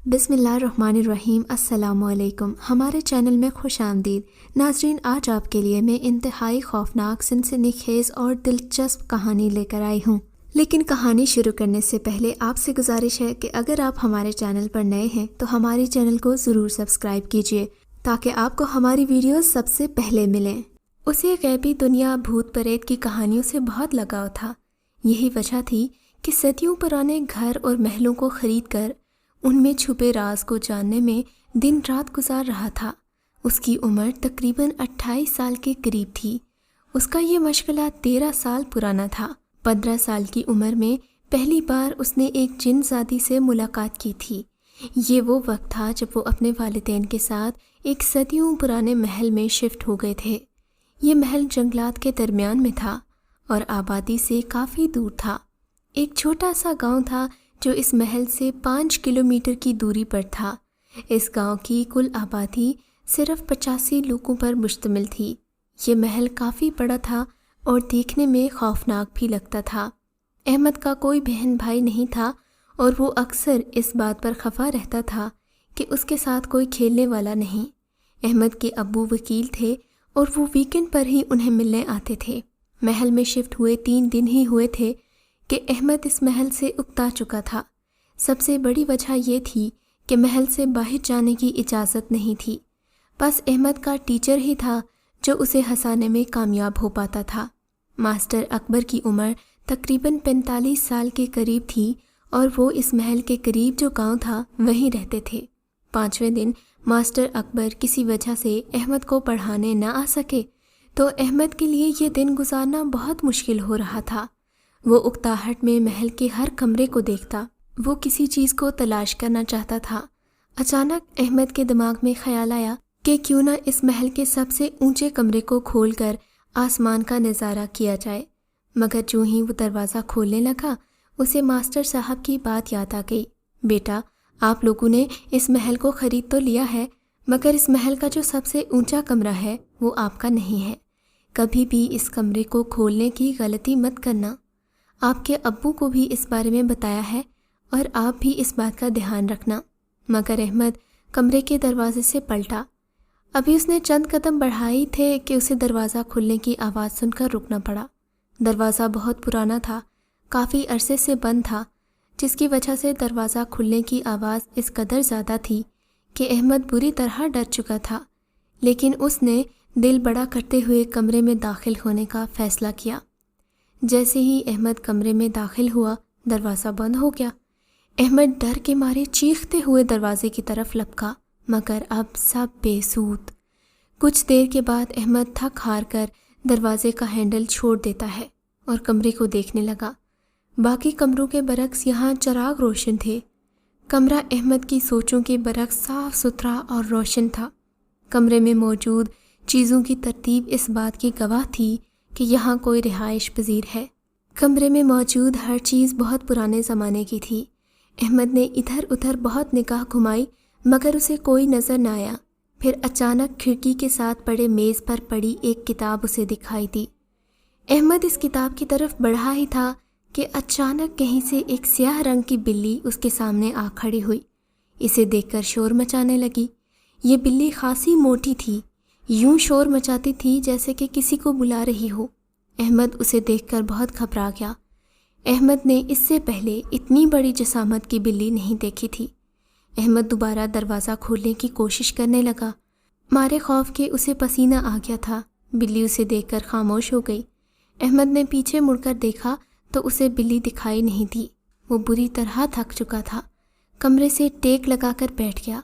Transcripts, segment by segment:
بسم اللہ الرحمن الرحیم۔ السلام علیکم، ہمارے چینل میں خوش آمدید ناظرین۔ آج آپ کے لیے میں انتہائی خوفناک، سنسنی خیز اور دلچسپ کہانی لے کر آئی ہوں، لیکن کہانی شروع کرنے سے پہلے آپ سے گزارش ہے کہ اگر آپ ہمارے چینل پر نئے ہیں تو ہمارے چینل کو ضرور سبسکرائب کیجیے تاکہ آپ کو ہماری ویڈیوز سب سے پہلے ملیں۔ اسے غیبی دنیا، بھوت پریت کی کہانیوں سے بہت لگاؤ تھا۔ یہی وجہ تھی کہ صدیوں پرانے گھر اور محلوں کو خرید کر ان میں چھپے راز کو جاننے میں دن رات گزار رہا تھا۔ اس کی عمر تقریباً 28 سال کے قریب تھی۔ اس کا یہ مشغلہ 13 سال پرانا تھا۔ 15 سال کی عمر میں پہلی بار اس نے ایک جن زادی سے ملاقات کی تھی۔ یہ وہ وقت تھا جب وہ اپنے والدین کے ساتھ ایک صدیوں پرانے محل میں شفٹ ہو گئے تھے۔ یہ محل جنگلات کے درمیان میں تھا اور آبادی سے کافی دور تھا۔ ایک چھوٹا سا گاؤں تھا جو اس محل سے 5 کلومیٹر کی دوری پر تھا۔ اس گاؤں کی کل آبادی صرف 85 لوگوں پر مشتمل تھی۔ یہ محل کافی بڑا تھا اور دیکھنے میں خوفناک بھی لگتا تھا۔ احمد کا کوئی بہن بھائی نہیں تھا اور وہ اکثر اس بات پر خفا رہتا تھا کہ اس کے ساتھ کوئی کھیلنے والا نہیں۔ احمد کے ابو وکیل تھے اور وہ ویکنڈ پر ہی انہیں ملنے آتے تھے۔ محل میں شفٹ ہوئے 3 دن ہی ہوئے تھے کہ احمد اس محل سے اکتا چکا تھا۔ سب سے بڑی وجہ یہ تھی کہ محل سے باہر جانے کی اجازت نہیں تھی۔ بس احمد کا ٹیچر ہی تھا جو اسے ہنسانے میں کامیاب ہو پاتا تھا۔ ماسٹر اکبر کی عمر تقریباً 45 سال کے قریب تھی اور وہ اس محل کے قریب جو گاؤں تھا وہیں رہتے تھے۔ 5ویں دن ماسٹر اکبر کسی وجہ سے احمد کو پڑھانے نہ آ سکے تو احمد کے لیے یہ دن گزارنا بہت مشکل ہو رہا تھا۔ وہ اکتاہٹ میں محل کے ہر کمرے کو دیکھتا۔ وہ کسی چیز کو تلاش کرنا چاہتا تھا۔ اچانک احمد کے دماغ میں خیال آیا کہ کیوں نہ اس محل کے سب سے اونچے کمرے کو کھول کر آسمان کا نظارہ کیا جائے، مگر جو ہی وہ دروازہ کھولنے لگا اسے ماسٹر صاحب کی بات یاد آ گئی۔ بیٹا، آپ لوگوں نے اس محل کو خرید تو لیا ہے، مگر اس محل کا جو سب سے اونچا کمرہ ہے وہ آپ کا نہیں ہے۔ کبھی بھی اس کمرے کو کھولنے کی غلطی مت کرنا۔ آپ کے ابو کو بھی اس بارے میں بتایا ہے اور آپ بھی اس بات کا دھیان رکھنا۔ مگر احمد کمرے کے دروازے سے پلٹا۔ ابھی اس نے چند قدم بڑھائے تھے کہ اسے دروازہ کھلنے کی آواز سن کر رکنا پڑا۔ دروازہ بہت پرانا تھا، کافی عرصے سے بند تھا، جس کی وجہ سے دروازہ کھلنے کی آواز اس قدر زیادہ تھی کہ احمد بری طرح ڈر چکا تھا، لیکن اس نے دل بڑا کرتے ہوئے کمرے میں داخل ہونے کا فیصلہ کیا۔ جیسے ہی احمد کمرے میں داخل ہوا دروازہ بند ہو گیا۔ احمد ڈر کے مارے چیختے ہوئے دروازے کی طرف لپکا، مگر اب سب بے سود۔ کچھ دیر کے بعد احمد تھک ہار کر دروازے کا ہینڈل چھوڑ دیتا ہے اور کمرے کو دیکھنے لگا۔ باقی کمروں کے برعکس یہاں چراغ روشن تھے۔ کمرہ احمد کی سوچوں کے برعکس صاف ستھرا اور روشن تھا۔ کمرے میں موجود چیزوں کی ترتیب اس بات کی گواہ تھی کہ یہاں کوئی رہائش پذیر ہے۔ کمرے میں موجود ہر چیز بہت پرانے زمانے کی تھی۔ احمد نے ادھر ادھر بہت نگاہ گھمائی مگر اسے کوئی نظر نہ آیا۔ پھر اچانک کھڑکی کے ساتھ پڑے میز پر پڑی ایک کتاب اسے دکھائی دی۔ احمد اس کتاب کی طرف بڑھا ہی تھا کہ اچانک کہیں سے ایک سیاہ رنگ کی بلی اس کے سامنے آ کھڑی ہوئی۔ اسے دیکھ کر شور مچانے لگی۔ یہ بلی خاصی موٹی تھی، یوں شور مچاتی تھی جیسے کہ کسی کو بلا رہی ہو۔ احمد اسے دیکھ کر بہت گھبرا گیا۔ احمد نے اس سے پہلے اتنی بڑی جسامت کی بلی نہیں دیکھی تھی۔ احمد دوبارہ دروازہ کھولنے کی کوشش کرنے لگا، مارے خوف کے اسے پسینہ آ گیا تھا۔ بلی اسے دیکھ کر خاموش ہو گئی۔ احمد نے پیچھے مڑ کر دیکھا تو اسے بلی دکھائی نہیں تھی۔ وہ بری طرح تھک چکا تھا، کمرے سے ٹیک لگا کر بیٹھ گیا۔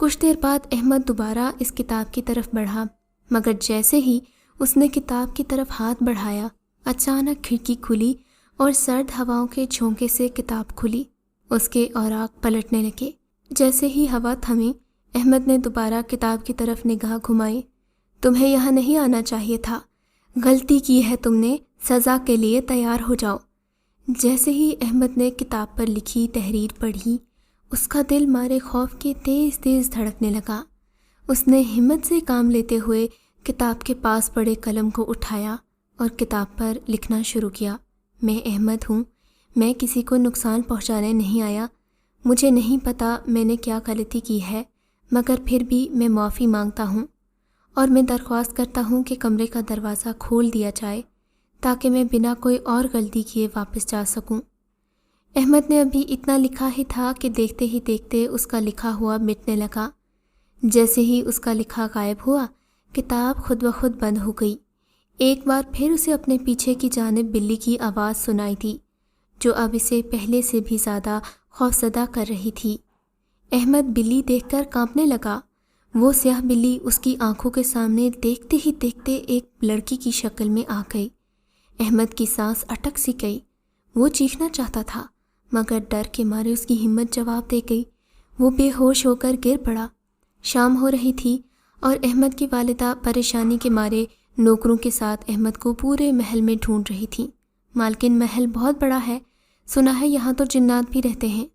کچھ دیر بعد احمد دوبارہ اس کتاب کی طرف بڑھا، مگر جیسے ہی اس نے کتاب کی طرف ہاتھ بڑھایا اچانک کھڑکی کھلی اور سرد ہواؤں کے جھونکے سے کتاب کھلی۔ اس کے اوراق پلٹنے لگے۔ جیسے ہی ہوا تھمی احمد نے دوبارہ کتاب کی طرف نگاہ گھمائی۔ تمہیں یہاں نہیں آنا چاہیے تھا، غلطی کی ہے تم نے، سزا کے لیے تیار ہو جاؤ۔ جیسے ہی احمد نے کتاب پر لکھی تحریر پڑھی اس کا دل مارے خوف کے تیز تیز دھڑکنے لگا۔ اس نے ہمت سے کام لیتے ہوئے کتاب کے پاس پڑے قلم کو اٹھایا اور کتاب پر لکھنا شروع کیا۔ میں احمد ہوں، میں کسی کو نقصان پہنچانے نہیں آیا، مجھے نہیں پتا میں نے کیا غلطی کی ہے، مگر پھر بھی میں معافی مانگتا ہوں اور میں درخواست کرتا ہوں کہ کمرے کا دروازہ کھول دیا جائے تاکہ میں بنا کوئی اور غلطی کیے واپس جا سکوں۔ احمد نے ابھی اتنا لکھا ہی تھا کہ دیکھتے ہی دیکھتے اس کا لکھا ہوا مٹنے لگا۔ جیسے ہی اس کا لکھا غائب ہوا، کتاب خود بخود بند ہو گئی۔ ایک بار پھر اسے اپنے پیچھے کی جانب بلی کی آواز سنائی دی، جو اب اسے پہلے سے بھی زیادہ خوفزدہ کر رہی تھی۔ احمد بلی دیکھ کر کانپنے لگا۔ وہ سیاہ بلی اس کی آنکھوں کے سامنے دیکھتے ہی دیکھتے ایک لڑکی کی شکل میں آ گئی۔ احمد کی سانس اٹک سی گئی۔ وہ چیخنا چاہتا تھا مگر ڈر کے مارے اس کی ہمت جواب دے گئی۔ وہ بے ہوش ہو کر گر پڑا۔ شام ہو رہی تھی اور احمد کی والدہ پریشانی کے مارے نوکروں کے ساتھ احمد کو پورے محل میں ڈھونڈ رہی تھی۔ مالکن محل بہت بڑا ہے، سنا ہے یہاں تو جنات بھی رہتے ہیں۔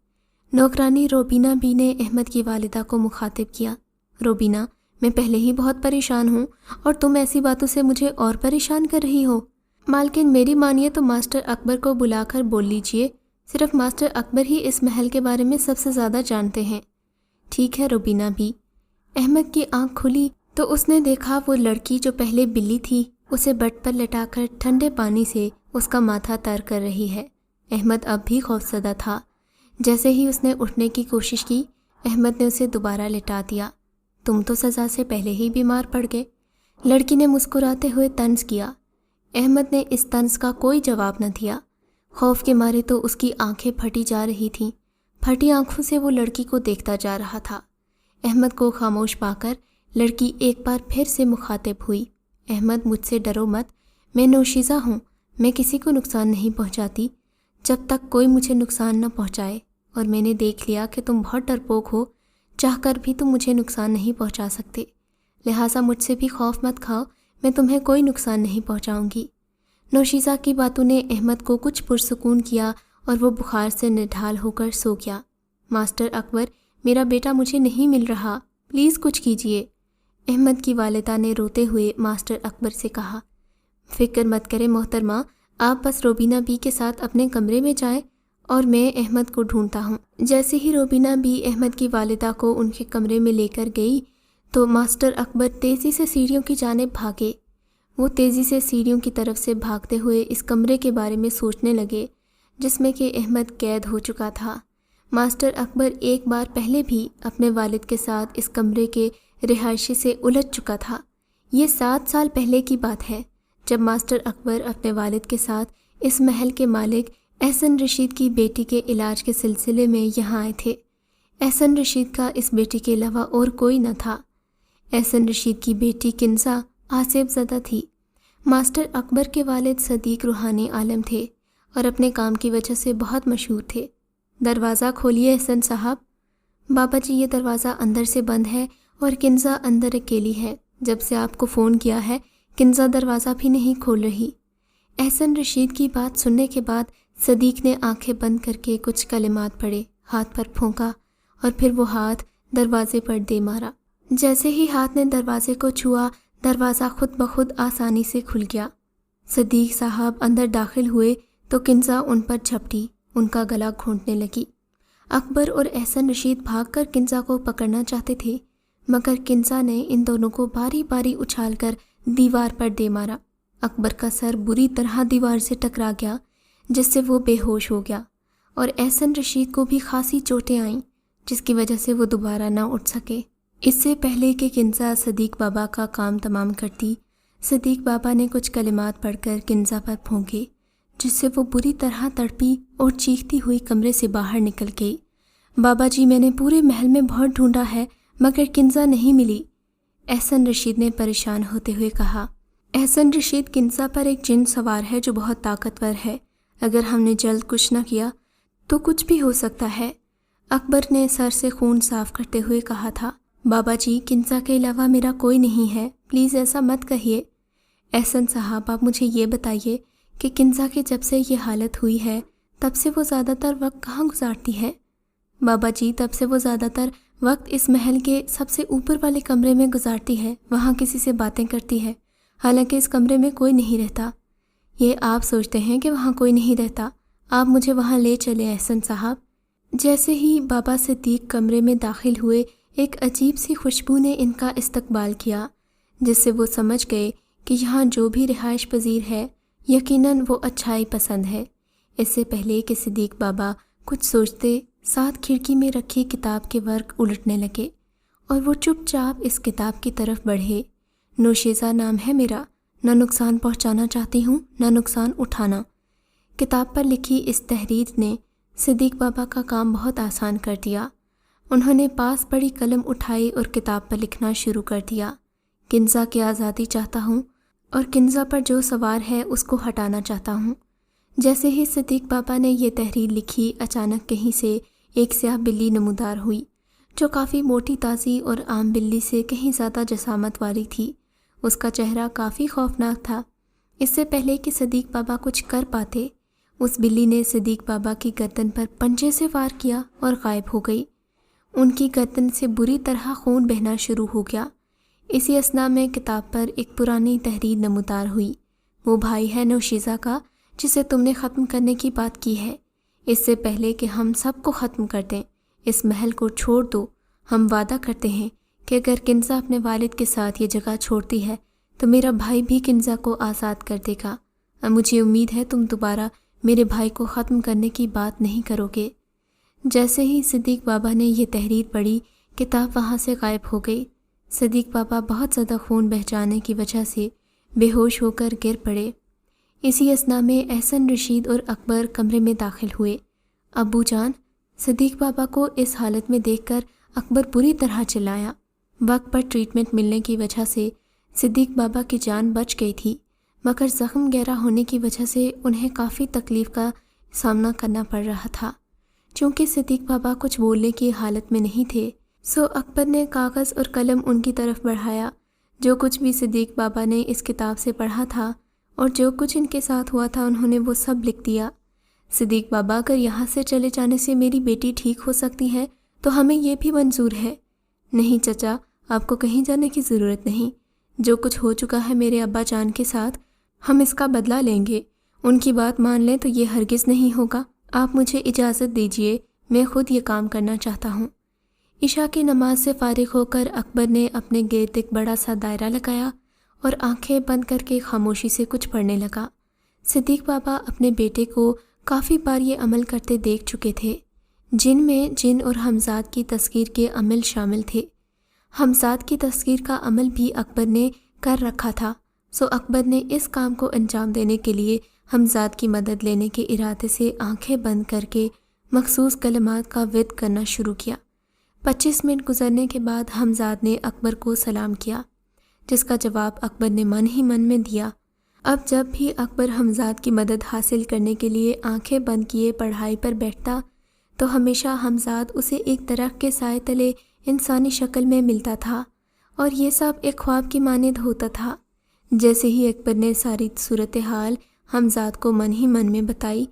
نوکرانی روبینہ بی نے احمد کی والدہ کو مخاطب کیا۔ روبینہ، میں پہلے ہی بہت پریشان ہوں اور تم ایسی باتوں سے مجھے اور پریشان کر رہی ہو۔ مالکن میری مانیے تو ماسٹر اکبر کو بلا کر بول لیجئے، صرف ماسٹر اکبر ہی اس محل کے بارے میں سب سے زیادہ جانتے ہیں۔ ٹھیک ہے روبینہ بی۔ احمد کی آنکھ کھلی تو اس نے دیکھا وہ لڑکی جو پہلے بلی تھی اسے بٹ پر لٹا کر ٹھنڈے پانی سے اس کا ماتھا تر کر رہی ہے۔ احمد اب بھی خوفزدہ تھا۔ جیسے ہی اس نے اٹھنے کی کوشش کی، احمد نے اسے دوبارہ لٹا دیا۔ تم تو سزا سے پہلے ہی بیمار پڑ گئے، لڑکی نے مسکراتے ہوئے طنز کیا۔ احمد نے اس طنز کا کوئی جواب نہ دیا۔ خوف کے مارے تو اس کی آنکھیں پھٹی جا رہی تھیں۔ پھٹی آنکھوں سے وہ لڑکی کو دیکھتا جا رہا تھا۔ احمد کو خاموش پا کر لڑکی ایک بار پھر سے مخاطب ہوئی۔ احمد، مجھ سے ڈرو مت، میں نوشیزہ ہوں، میں کسی کو نقصان نہیں پہنچاتی جب تک کوئی مجھے نقصان نہ پہنچائے، اور میں نے دیکھ لیا کہ تم بہت ڈرپوک ہو، چاہ کر بھی تم مجھے نقصان نہیں پہنچا سکتے، لہٰذا مجھ سے بھی خوف مت کھاؤ، میں تمہیں کوئی نقصان نہیں پہنچاؤں گی۔ نوشیزہ کی باتوں نے احمد کو کچھ پرسکون کیا اور وہ بخار سے نڈھال ہو کر سو گیا۔ ماسٹر اکبر، میرا بیٹا مجھے نہیں مل رہا، پلیز کچھ کیجیے، احمد کی والدہ نے روتے ہوئے ماسٹر اکبر سے کہا۔ فکر مت کریں محترمہ، آپ بس روبینہ بی کے ساتھ اپنے کمرے میں جائیں اور میں احمد کو ڈھونڈتا ہوں۔ جیسے ہی روبینہ بی احمد کی والدہ کو ان کے کمرے میں لے کر گئی تو ماسٹر اکبر تیزی سے سیڑھیوں کی جانب بھاگے۔ وہ تیزی سے سیڑھیوں کی طرف سے بھاگتے ہوئے اس کمرے کے بارے میں سوچنے لگے جس میں کہ احمد قید ہو چکا تھا۔ ماسٹر اکبر ایک بار پہلے بھی اپنے والد کے ساتھ اس کمرے کے رہائشی سے الجھ چکا تھا۔ یہ 7 سال پہلے کی بات ہے جب ماسٹر اکبر اپنے والد کے ساتھ اس محل کے مالک احسن رشید کی بیٹی کے علاج کے سلسلے میں یہاں آئے تھے۔ احسن رشید کا اس بیٹی کے علاوہ اور کوئی نہ تھا۔ احسن رشید کی بیٹی کنزا آصف زدہ تھی۔ ماسٹر اکبر کے والد صدیق روحانی عالم تھے اور اپنے کام کی وجہ سے بہت مشہور تھے۔ دروازہ کھولیے احسن صاحب۔ بابا جی، یہ دروازہ اندر سے بند ہے اور کنزا اندر اکیلی ہے، جب سے آپ کو فون کیا ہے کنزا دروازہ بھی نہیں کھول رہی۔ احسن رشید کی بات سننے کے بعد صدیق نے آنکھیں بند کر کے کچھ کلمات پڑھے، ہاتھ پر پھونکا اور پھر وہ ہاتھ دروازے پر دے مارا۔ جیسے ہی ہاتھ نے دروازے کو چھوا، دروازہ خود بخود آسانی سے کھل گیا۔ صدیق صاحب اندر داخل ہوئے تو کنزا ان پر جھپٹی، ان کا گلا گھونٹنے لگی۔ اکبر اور احسن رشید بھاگ کر کنزا کو پکڑنا چاہتے تھے مگر کنزا نے ان دونوں کو باری باری اچھال کر دیوار پر دے مارا۔ اکبر کا سر بری طرح دیوار سے ٹکرا گیا جس سے وہ بے ہوش ہو گیا اور احسن رشید کو بھی خاصی چوٹیں آئیں جس کی وجہ سے وہ دوبارہ نہ اٹھ سکے۔ اس سے پہلے کہ کنزا صدیق بابا کا کام تمام کرتی، صدیق بابا نے کچھ کلمات پڑھ کر کنزا پر پھونکے جس سے وہ بری طرح تڑپی اور چیختی ہوئی کمرے سے باہر نکل گئی۔ بابا جی، میں نے پورے محل میں بہت ڈھونڈا ہے مگر کنزا نہیں ملی، احسن رشید نے پریشان ہوتے ہوئے کہا۔ احسن رشید، کنزا پر ایک جن سوار ہے جو بہت طاقتور ہے، اگر ہم نے جلد کچھ نہ کیا تو کچھ بھی ہو سکتا ہے، اکبر نے سر سے خون صاف کرتے ہوئے کہا تھا۔ بابا جی، کنزا کے علاوہ میرا کوئی نہیں ہے، پلیز ایسا مت کہیے۔ احسن صاحب، آپ مجھے یہ بتائیے کہ کنزا کی جب سے یہ حالت ہوئی ہے تب سے وہ زیادہ تر وقت کہاں گزارتی ہے؟ بابا جی، تب سے وہ زیادہ تر وقت اس محل کے سب سے اوپر والے کمرے میں گزارتی ہے، وہاں کسی سے باتیں کرتی ہے، حالانکہ اس کمرے میں کوئی نہیں رہتا۔ یہ آپ سوچتے ہیں کہ وہاں کوئی نہیں رہتا، آپ مجھے وہاں لے چلیں احسن صاحب۔ جیسے ہی بابا صدیق کمرے میں داخل ہوئے، ایک عجیب سی خوشبو نے ان کا استقبال کیا، جس سے وہ سمجھ گئے کہ یہاں جو بھی رہائش پذیر ہے یقیناً وہ اچھائی پسند ہے۔ اس سے پہلے کہ صدیق بابا کچھ سوچتے، ساتھ کھڑکی میں رکھی کتاب کے ورق الٹنے لگے اور وہ چپ چاپ اس کتاب کی طرف بڑھے۔ نوشیزہ نام ہے میرا، نہ نقصان پہنچانا چاہتی ہوں نہ نقصان اٹھانا۔ کتاب پر لکھی اس تحریر نے صدیق بابا کا کام بہت آسان کر دیا۔ انہوں نے پاس پڑی قلم اٹھائی اور کتاب پر لکھنا شروع کر دیا۔ کنزا کی آزادی چاہتا ہوں اور کنزا پر جو سوار ہے اس کو ہٹانا چاہتا ہوں۔ جیسے ہی صدیق بابا نے یہ تحریر لکھی، اچانک کہیں سے ایک سیاہ بلی نمودار ہوئی، جو کافی موٹی تازی اور عام بلی سے کہیں زیادہ جسامت والی تھی۔ اس کا چہرہ کافی خوفناک تھا۔ اس سے پہلے کہ صدیق بابا کچھ کر پاتے، اس بلی نے صدیق بابا کی گردن پر پنجے سے وار کیا اور غائب ہو گئی۔ ان کی گردن سے بری طرح خون بہنا شروع ہو گیا۔ اسی اثناء میں کتاب پر ایک پرانی تحریر نمودار ہوئی۔ وہ بھائی ہے نوشیزہ کا جسے تم نے ختم کرنے کی بات کی ہے۔ اس سے پہلے کہ ہم سب کو ختم کر دیں، اس محل کو چھوڑ دو۔ ہم وعدہ کرتے ہیں کہ اگر کنزا اپنے والد کے ساتھ یہ جگہ چھوڑتی ہے تو میرا بھائی بھی کنزا کو آزاد کر دے گا۔ اب مجھے امید ہے تم دوبارہ میرے بھائی کو ختم کرنے کی بات نہیں کرو گے۔ جیسے ہی صدیق بابا نے یہ تحریر پڑھی، کتاب وہاں سے غائب ہو گئی۔ صدیق بابا بہت زیادہ خون بہہ جانے کی وجہ سے بے ہوش ہو کر گر پڑے۔ اسی اثناء میں احسن، رشید اور اکبر کمرے میں داخل ہوئے۔ ابو جان! صدیق بابا کو اس حالت میں دیکھ کر اکبر بری طرح چلایا۔ وقت پر ٹریٹمنٹ ملنے کی وجہ سے صدیق بابا کی جان بچ گئی تھی، مگر زخم گہرا ہونے کی وجہ سے انہیں کافی تکلیف کا سامنا کرنا پڑ رہا تھا۔ چونکہ صدیق بابا کچھ بولنے کی حالت میں نہیں تھے، سو اکبر نے کاغذ اور قلم ان کی طرف بڑھایا۔ جو کچھ بھی صدیق بابا نے اس کتاب سے پڑھا تھا اور جو کچھ ان کے ساتھ ہوا تھا انہوں نے وہ سب لکھ دیا۔ صدیق بابا، اگر یہاں سے چلے جانے سے میری بیٹی ٹھیک ہو سکتی ہے تو ہمیں یہ بھی منظور ہے۔ نہیں چچا، آپ کو کہیں جانے کی ضرورت نہیں۔ جو کچھ ہو چکا ہے میرے ابا جان کے ساتھ، ہم اس کا بدلہ لیں گے۔ ان کی بات مان لیں تو یہ ہرگز نہیں ہوگا۔ آپ مجھے اجازت دیجیے، میں خود یہ کام کرنا چاہتا ہوں۔ عشاء کی نماز سے فارغ ہو کر اکبر نے اپنے گرد ایک بڑا سا دائرہ لگایا اور آنکھیں بند کر کے خاموشی سے کچھ پڑھنے لگا۔ صدیق بابا اپنے بیٹے کو کافی بار یہ عمل کرتے دیکھ چکے تھے، جن میں جن اور حمزاد کی تذکیر کے عمل شامل تھے۔ حمزاد کی تذکیر کا عمل بھی اکبر نے کر رکھا تھا، سو اکبر نے اس کام کو انجام دینے کے لیے حمزاد کی مدد لینے کے ارادے سے آنکھیں بند کر کے مخصوص کلمات کا ورد کرنا شروع کیا۔ 25 منٹ گزرنے کے بعد حمزاد نے اکبر کو سلام کیا، جس کا جواب اکبر نے من ہی من میں دیا۔ اب جب بھی اکبر حمزاد کی مدد حاصل کرنے کے لیے آنکھیں بند کیے پڑھائی پر بیٹھتا تو ہمیشہ حمزاد اسے ایک درخت کے سائے تلے انسانی شکل میں ملتا تھا، اور یہ سب ایک خواب کی مانند ہوتا تھا۔ جیسے ہی اکبر نے ساری صورتحال حمزاد کو من ہی من میں بتائی،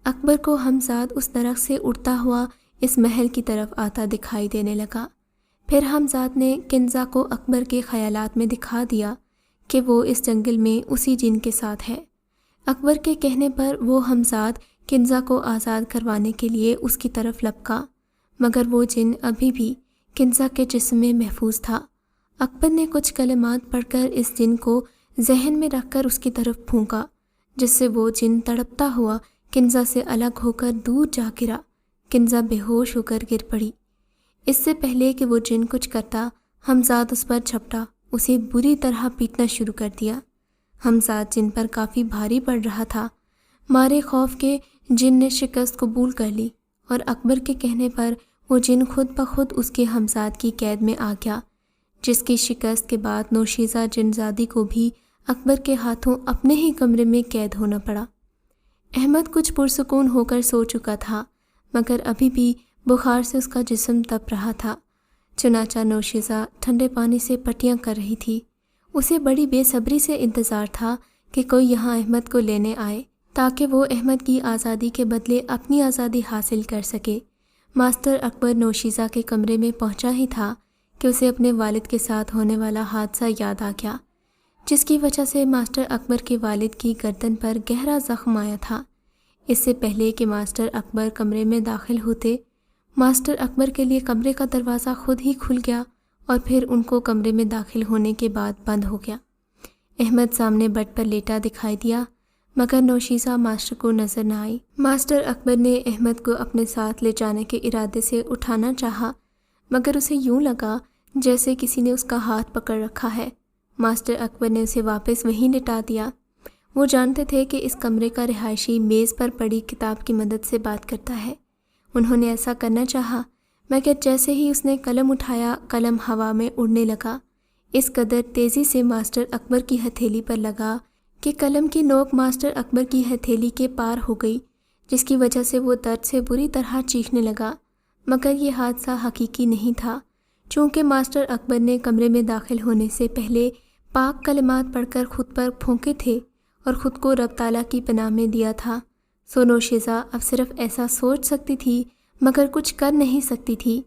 اکبر کو حمزاد اس درخت سے اڑتا ہوا اس محل کی طرف آتا دکھائی دینے لگا۔ پھر حمزاد نے کنزا کو اکبر کے خیالات میں دکھا دیا کہ وہ اس جنگل میں اسی جن کے ساتھ ہے۔ اکبر کے کہنے پر وہ حمزاد کنزا کو آزاد کروانے کے لیے اس کی طرف لپکا، مگر وہ جن ابھی بھی کنزا کے جسم میں محفوظ تھا۔ اکبر نے کچھ کلمات پڑھ کر اس جن کو ذہن میں رکھ کر اس کی طرف پھونکا، جس سے وہ جن تڑپتا ہوا کنزا سے الگ ہو کر دور جا گرا۔ کنزا بے ہوش ہو کر گر پڑی۔ اس سے پہلے کہ وہ جن کچھ کرتا، حمزاد اس پر جھپٹا، اسے بری طرح پیٹنا شروع کر دیا۔ حمزاد جن پر کافی بھاری پڑ رہا تھا، مارے خوف کے جن نے شکست قبول کر لی، اور اکبر کے کہنے پر وہ جن خود بخود اس کے حمزاد کی قید میں آ گیا، جس کی شکست کے بعد نوشیزہ جنزادی کو بھی اکبر کے ہاتھوں اپنے ہی کمرے میں قید ہونا پڑا۔ احمد کچھ پرسکون ہو کر سو چکا تھا، مگر ابھی بھی بخار سے اس کا جسم تپ رہا تھا۔ چنانچہ نوشیزہ ٹھنڈے پانی سے پٹیاں کر رہی تھی۔ اسے بڑی بے صبری سے انتظار تھا کہ کوئی یہاں احمد کو لینے آئے تاکہ وہ احمد کی آزادی کے بدلے اپنی آزادی حاصل کر سکے۔ ماسٹر اکبر نوشیزہ کے کمرے میں پہنچا ہی تھا کہ اسے اپنے والد کے ساتھ ہونے والا حادثہ یاد آ گیا، جس کی وجہ سے ماسٹر اکبر کے والد کی گردن پر گہرا زخم آیا تھا۔ اس سے پہلے کہ ماسٹر اکبر کمرے میں داخل ہوتے، ماسٹر اکبر کے لیے کمرے کا دروازہ خود ہی کھل گیا اور پھر ان کو کمرے میں داخل ہونے کے بعد بند ہو گیا۔ احمد سامنے بیڈ پر لیٹا دکھائی دیا، مگر نوشیزہ ماسٹر کو نظر نہ آئی۔ ماسٹر اکبر نے احمد کو اپنے ساتھ لے جانے کے ارادے سے اٹھانا چاہا، مگر اسے یوں لگا جیسے کسی نے اس کا ہاتھ پکڑ رکھا ہے۔ ماسٹر اکبر نے اسے واپس وہیں لٹا دیا۔ وہ جانتے تھے کہ اس کمرے کا رہائشی میز پر پڑی کتاب کی مدد سے بات کرتا ہے۔ انہوں نے ایسا کرنا چاہا، مگر جیسے ہی اس نے قلم اٹھایا، قلم ہوا میں اڑنے لگا۔ اس قدر تیزی سے ماسٹر اکبر کی ہتھیلی پر لگا کہ قلم کی نوک ماسٹر اکبر کی ہتھیلی کے پار ہو گئی، جس کی وجہ سے وہ درد سے بری طرح چیخنے لگا۔ مگر یہ حادثہ حقیقی نہیں تھا، چونکہ ماسٹر اکبر نے کمرے میں داخل ہونے سے پہلے پاک کلمات پڑھ کر خود پر پھونکے تھے اور خود کو رب تعالیٰ کی پناہ میں دیا تھا۔ سو نوشیزہ اب صرف ایسا سوچ سکتی تھی مگر کچھ کر نہیں سکتی تھی۔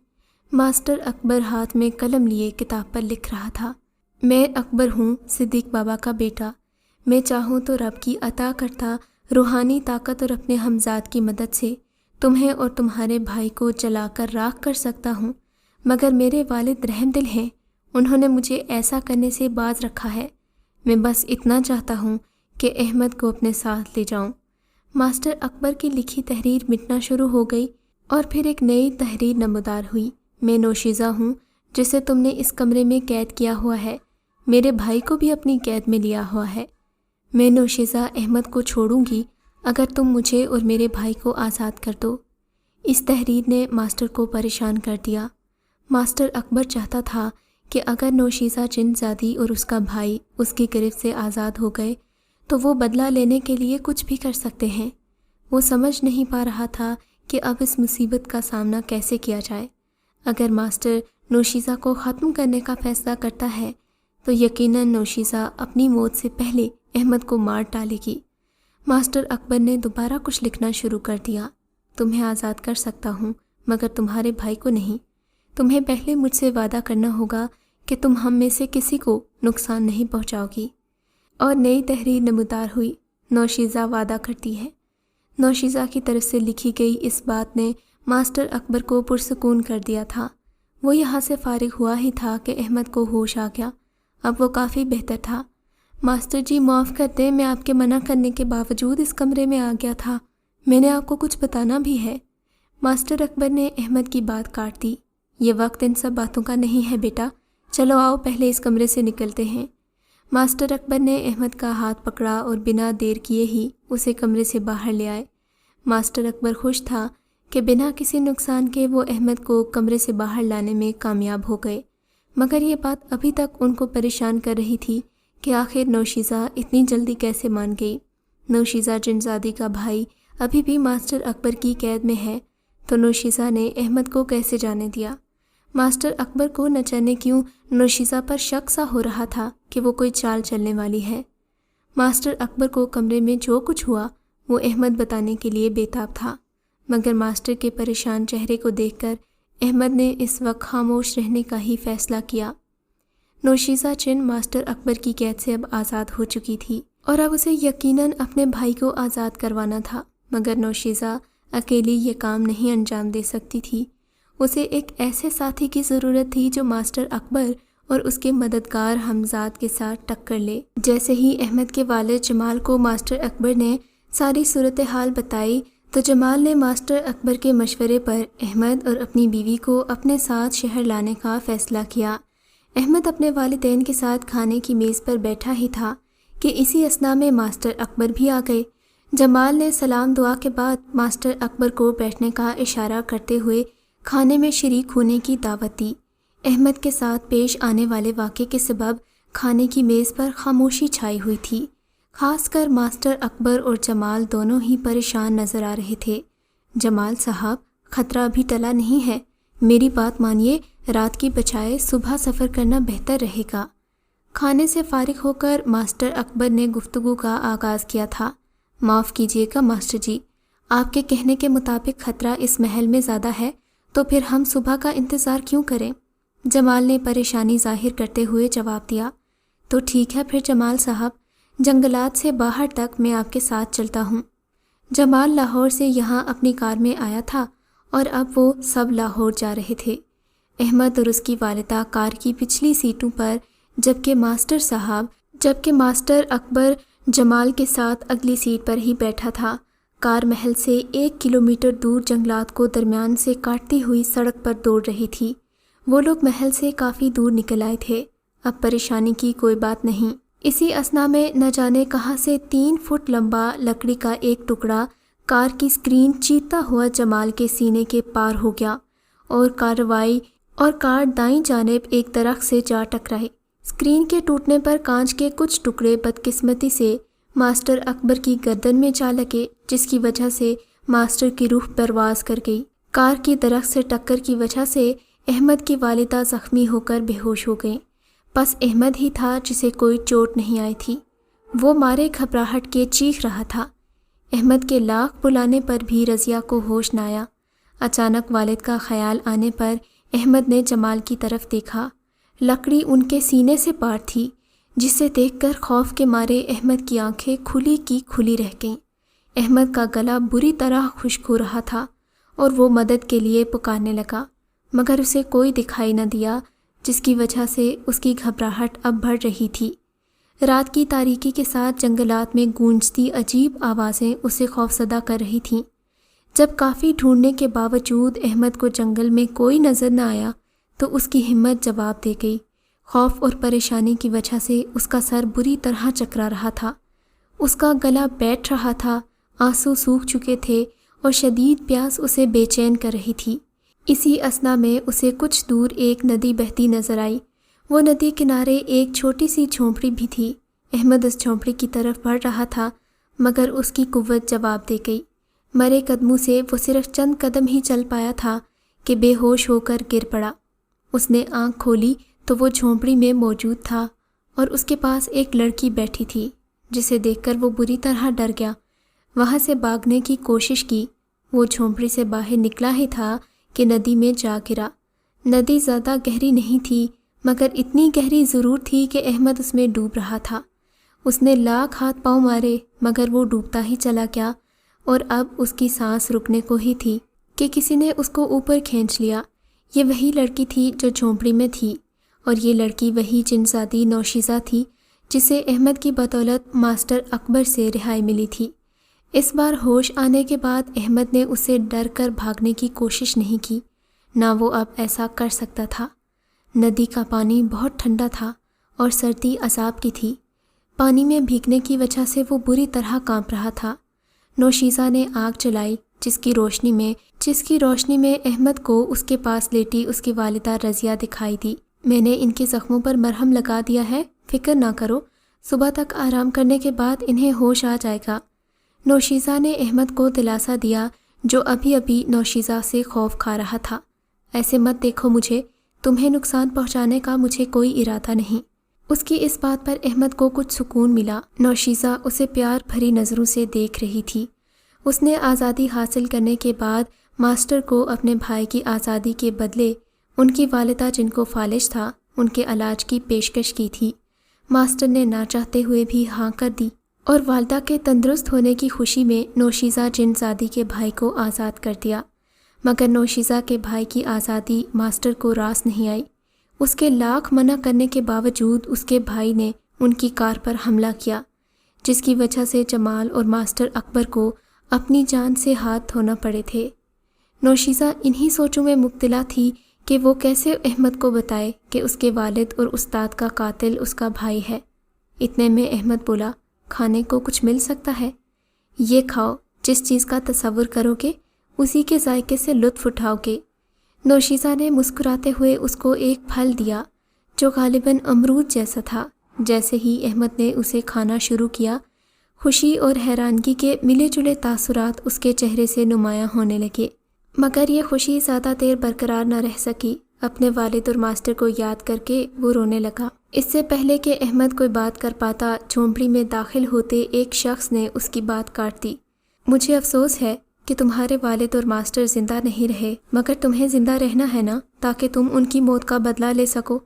ماسٹر اکبر ہاتھ میں قلم لیے کتاب پر لکھ رہا تھا، میں اکبر ہوں، صدیق بابا کا بیٹا۔ میں چاہوں تو رب کی عطا کرتا روحانی طاقت اور اپنے ہمزاد کی مدد سے تمہیں اور تمہارے بھائی کو جلا کر راکھ کر سکتا ہوں، مگر میرے والد رحم دل ہیں، انہوں نے مجھے ایسا کرنے سے باز رکھا ہے۔ میں بس اتنا چاہتا ہوں کہ احمد کو اپنے ساتھ لے جاؤں۔ ماسٹر اکبر کی لکھی تحریر مٹنا شروع ہو گئی اور پھر ایک نئی تحریر نمودار ہوئی۔ میں نوشیزہ ہوں جسے تم نے اس کمرے میں قید کیا ہوا ہے، میرے بھائی کو بھی اپنی قید میں لیا ہوا ہے۔ میں نوشیزہ احمد کو چھوڑوں گی اگر تم مجھے اور میرے بھائی کو آزاد کر دو۔ اس تحریر نے ماسٹر کو پریشان کر دیا۔ ماسٹر اکبر چاہتا تھا کہ اگر نوشیزہ جن زادی اور اس کا بھائی اس کی گرفت سے آزاد ہو گئے تو وہ بدلہ لینے کے لیے کچھ بھی کر سکتے ہیں۔ وہ سمجھ نہیں پا رہا تھا کہ اب اس مصیبت کا سامنا کیسے کیا جائے۔ اگر ماسٹر نوشیزہ کو ختم کرنے کا فیصلہ کرتا ہے تو یقیناً نوشیزہ اپنی موت سے پہلے احمد کو مار ڈالے گی۔ ماسٹر اکبر نے دوبارہ کچھ لکھنا شروع کر دیا، تمہیں آزاد کر سکتا ہوں مگر تمہارے بھائی کو نہیں۔ تمہیں پہلے مجھ سے وعدہ کرنا ہوگا کہ تم ہم میں سے کسی کو نقصان نہیں پہنچاؤ گی۔ اور نئی تحریر نمودار ہوئی، نوشیزہ وعدہ کرتی ہے۔ نوشیزہ کی طرف سے لکھی گئی اس بات نے ماسٹر اکبر کو پرسکون کر دیا تھا۔ وہ یہاں سے فارغ ہوا ہی تھا کہ احمد کو ہوش آ گیا۔ اب وہ کافی بہتر تھا۔ ماسٹر جی معاف کر دیں، میں آپ کے منع کرنے کے باوجود اس کمرے میں آ گیا تھا، میں نے آپ کو کچھ بتانا بھی ہے۔ ماسٹر اکبر نے احمد کی بات کاٹ دی، یہ وقت ان سب باتوں کا نہیں ہے بیٹا، چلو آؤ پہلے اس کمرے سے نکلتے ہیں۔ ماسٹر اکبر نے احمد کا ہاتھ پکڑا اور بنا دیر کیے ہی اسے کمرے سے باہر لے آئے۔ ماسٹر اکبر خوش تھا کہ بنا کسی نقصان کے وہ احمد کو کمرے سے باہر لانے میں کامیاب ہو گئے، مگر یہ بات ابھی تک ان کو پریشان کر رہی تھی کہ آخر نوشیزہ اتنی جلدی کیسے مان گئی۔ نوشیزہ جنزادی کا بھائی ابھی بھی ماسٹر اکبر کی قید میں ہے، تو نوشیزہ نے احمد کو کیسے جانے دیا؟ ماسٹر اکبر کو نہ جانے کیوں نوشیزہ پر شک سا ہو رہا تھا کہ وہ کوئی چال چلنے والی ہے۔ ماسٹر اکبر کو کمرے میں جو کچھ ہوا وہ احمد بتانے کے لیے بےتاب تھا، مگر ماسٹر کے پریشان چہرے کو دیکھ کر احمد نے اس وقت خاموش رہنے کا ہی فیصلہ کیا۔ نوشیزہ چن ماسٹر اکبر کی قید سے اب آزاد ہو چکی تھی اور اب اسے یقیناً اپنے بھائی کو آزاد کروانا تھا، مگر نوشیزہ اکیلی یہ کام نہیں انجام دے سکتی تھی۔ اسے ایک ایسے ساتھی کی ضرورت تھی جو ماسٹر اکبر اور اس کے مددگار حمزاد کے ساتھ ٹکر لے۔ جیسے ہی احمد کے والد جمال کو ماسٹر اکبر نے ساری صورتحال بتائی تو جمال نے ماسٹر اکبر کے مشورے پر احمد اور اپنی بیوی کو اپنے ساتھ شہر لانے کا فیصلہ کیا۔ احمد اپنے والدین کے ساتھ کھانے کی میز پر بیٹھا ہی تھا کہ اسی اثنا میں ماسٹر اکبر بھی آ گئے۔ جمال نے سلام دعا کے بعد ماسٹر اکبر کو بیٹھنے کا اشارہ کرتے ہوئے کھانے میں شریک ہونے کی دعوت دی۔ احمد کے ساتھ پیش آنے والے واقعے کے سبب کھانے کی میز پر خاموشی چھائی ہوئی تھی۔ خاص کر ماسٹر اکبر اور جمال دونوں ہی پریشان نظر آ رہے تھے۔ جمال صاحب، خطرہ ابھی ٹلا نہیں ہے، میری بات مانیے، رات کی بجائے صبح سفر کرنا بہتر رہے گا۔ کھانے سے فارغ ہو کر ماسٹر اکبر نے گفتگو کا آغاز کیا تھا۔ معاف کیجیے گا ماسٹر جی، آپ کے کہنے کے مطابق خطرہ اس محل میں زیادہ ہے تو پھر ہم صبح کا انتظار کیوں کریں؟ جمال نے پریشانی ظاہر کرتے ہوئے جواب دیا۔ تو ٹھیک ہے پھر جمال صاحب، جنگلات سے باہر تک میں آپ کے ساتھ چلتا ہوں۔ جمال لاہور سے یہاں اپنی کار میں آیا تھا اور اب وہ سب لاہور جا رہے تھے۔ احمد اور اس کی والدہ کار کی پچھلی سیٹوں پر، جبکہ ماسٹر اکبر جمال کے ساتھ اگلی سیٹ پر ہی بیٹھا تھا۔ کار محل سے 1 کلومیٹر دور جنگلات کو درمیان سے کاٹتی ہوئی سڑک پر دوڑ رہی تھی۔ وہ لوگ محل سے کافی دور نکل آئے تھے۔ اب پریشانی کی کوئی بات نہیں۔ اسی اثنا میں نہ جانے کہاں سے 3 فٹ لمبا لکڑی کا ایک ٹکڑا کار کی سکرین چیرتا ہوا جمال کے سینے کے پار ہو گیا اور کار دائیں جانب ایک درخت سے جا ٹکرائی۔ سکرین کے ٹوٹنے پر کانچ کے کچھ ٹکڑے بدقسمتی سے ماسٹر اکبر کی گردن میں جا لگے، جس کی وجہ سے ماسٹر کی روح پرواز کر گئی۔ کار کی درخت سے ٹکر کی وجہ سے احمد کی والدہ زخمی ہو کر بے ہوش ہو گئیں۔ بس احمد ہی تھا جسے کوئی چوٹ نہیں آئی تھی۔ وہ مارے گھبراہٹ کے چیخ رہا تھا۔ احمد کے لاکھ بلانے پر بھی رضیہ کو ہوش نہ آیا۔ اچانک والد کا خیال آنے پر احمد نے جمال کی طرف دیکھا۔ لکڑی ان کے سینے سے پار تھی، جسے دیکھ کر خوف کے مارے احمد کی آنکھیں کھلی کی کھلی رہ گئیں۔ احمد کا گلا بری طرح خشک ہو رہا تھا اور وہ مدد کے لیے پکارنے لگا، مگر اسے کوئی دکھائی نہ دیا، جس کی وجہ سے اس کی گھبراہٹ اب بڑھ رہی تھی۔ رات کی تاریکی کے ساتھ جنگلات میں گونجتی عجیب آوازیں اسے خوفزدہ کر رہی تھیں۔ جب کافی ڈھونڈنے کے باوجود احمد کو جنگل میں کوئی نظر نہ آیا تو اس کی ہمت جواب دے گئی۔ خوف اور پریشانی کی وجہ سے اس کا سر بری طرح چکرا رہا تھا، اس کا گلا بیٹھ رہا تھا، آنسو سوکھ چکے تھے اور شدید پیاس اسے بے چین کر رہی تھی۔ اسی اثنا میں اسے کچھ دور ایک ندی بہتی نظر آئی۔ وہ ندی کنارے ایک چھوٹی سی جھونپڑی بھی تھی۔ احمد اس جھونپڑی کی طرف بڑھ رہا تھا، مگر اس کی قوت جواب دے گئی۔ مرے قدموں سے وہ صرف چند قدم ہی چل پایا تھا کہ بے ہوش ہو کر گر پڑا۔ اس نے آنکھ کھولی تو وہ جھونپڑی میں موجود تھا اور اس کے پاس ایک لڑکی بیٹھی تھی، جسے دیکھ کر وہ بری طرح ڈر گیا۔ وہاں سے بھاگنے کی کوشش کی۔ وہ جھونپڑی سے باہر نکلا ہی تھا کہ ندی میں جا گرا۔ ندی زیادہ گہری نہیں تھی، مگر اتنی گہری ضرور تھی کہ احمد اس میں ڈوب رہا تھا۔ اس نے لاکھ ہاتھ پاؤں مارے، مگر وہ ڈوبتا ہی چلا گیا، اور اب اس کی سانس رکنے کو ہی تھی کہ کسی نے اس کو اوپر کھینچ لیا۔ یہ وہی لڑکی تھی جو جھونپڑی میں تھی، اور یہ لڑکی وہی جنزادی نوشیزہ تھی جسے احمد کی بدولت ماسٹر اکبر سے رہائی ملی تھی۔ اس بار ہوش آنے کے بعد احمد نے اسے ڈر کر بھاگنے کی کوشش نہیں کی، نہ وہ اب ایسا کر سکتا تھا۔ ندی کا پانی بہت ٹھنڈا تھا اور سردی عذاب کی تھی۔ پانی میں بھیگنے کی وجہ سے وہ بری طرح کانپ رہا تھا۔ نوشیزہ نے آگ جلائی، جس کی روشنی میں احمد کو اس کے پاس لیٹی اس کی والدہ رضیہ دکھائی دی۔ میں نے ان کے زخموں پر مرہم لگا دیا ہے، فکر نہ کرو، صبح تک آرام کرنے کے بعد انہیں ہوش آ جائے گا۔ نوشیزہ نے احمد کو دلاسا دیا، جو ابھی ابھی نوشیزہ سے خوف کھا رہا تھا۔ ایسے مت دیکھو مجھے، تمہیں نقصان پہنچانے کا مجھے کوئی ارادہ نہیں۔ اس کی اس بات پر احمد کو کچھ سکون ملا۔ نوشیزہ اسے پیار بھری نظروں سے دیکھ رہی تھی۔ اس نے آزادی حاصل کرنے کے بعد ماسٹر کو اپنے بھائی کی آزادی کے بدلے ان کی والدہ جن کو فالج تھا ان کے علاج کی پیشکش کی تھی۔ ماسٹر نے نہ چاہتے ہوئے بھی ہاں کر دی، اور والدہ کے تندرست ہونے کی خوشی میں نوشیزہ جن زادی کے بھائی کو آزاد کر دیا۔ مگر نوشیزہ کے بھائی کی آزادی ماسٹر کو راس نہیں آئی۔ اس کے لاکھ منع کرنے کے باوجود اس کے بھائی نے ان کی کار پر حملہ کیا، جس کی وجہ سے جمال اور ماسٹر اکبر کو اپنی جان سے ہاتھ دھونا پڑے تھے۔ نوشیزہ انہی سوچوں میں مبتلا تھی کہ وہ کیسے احمد کو بتائے کہ اس کے والد اور استاد کا قاتل اس کا بھائی ہے۔ اتنے میں احمد بولا، کھانے کو کچھ مل سکتا ہے؟ یہ کھاؤ، جس چیز کا تصور کرو گے اسی کے ذائقے سے لطف اٹھاؤ گے۔ نوشیزہ نے مسکراتے ہوئے اس کو ایک پھل دیا جو غالباً امرود جیسا تھا۔ جیسے ہی احمد نے اسے کھانا شروع کیا، خوشی اور حیرانگی کے ملے جلے تاثرات اس کے چہرے سے نمایاں ہونے لگے، مگر یہ خوشی زیادہ دیر برقرار نہ رہ سکی۔ اپنے والد اور ماسٹر کو یاد کر کے وہ رونے لگا۔ اس سے پہلے کہ احمد کوئی بات کر پاتا، جھونپڑی میں داخل ہوتے ایک شخص نے اس کی بات کاٹ دی۔ مجھے افسوس ہے کہ تمہارے والد اور ماسٹر زندہ نہیں رہے، مگر تمہیں زندہ رہنا ہے نا، تاکہ تم ان کی موت کا بدلہ لے سکو۔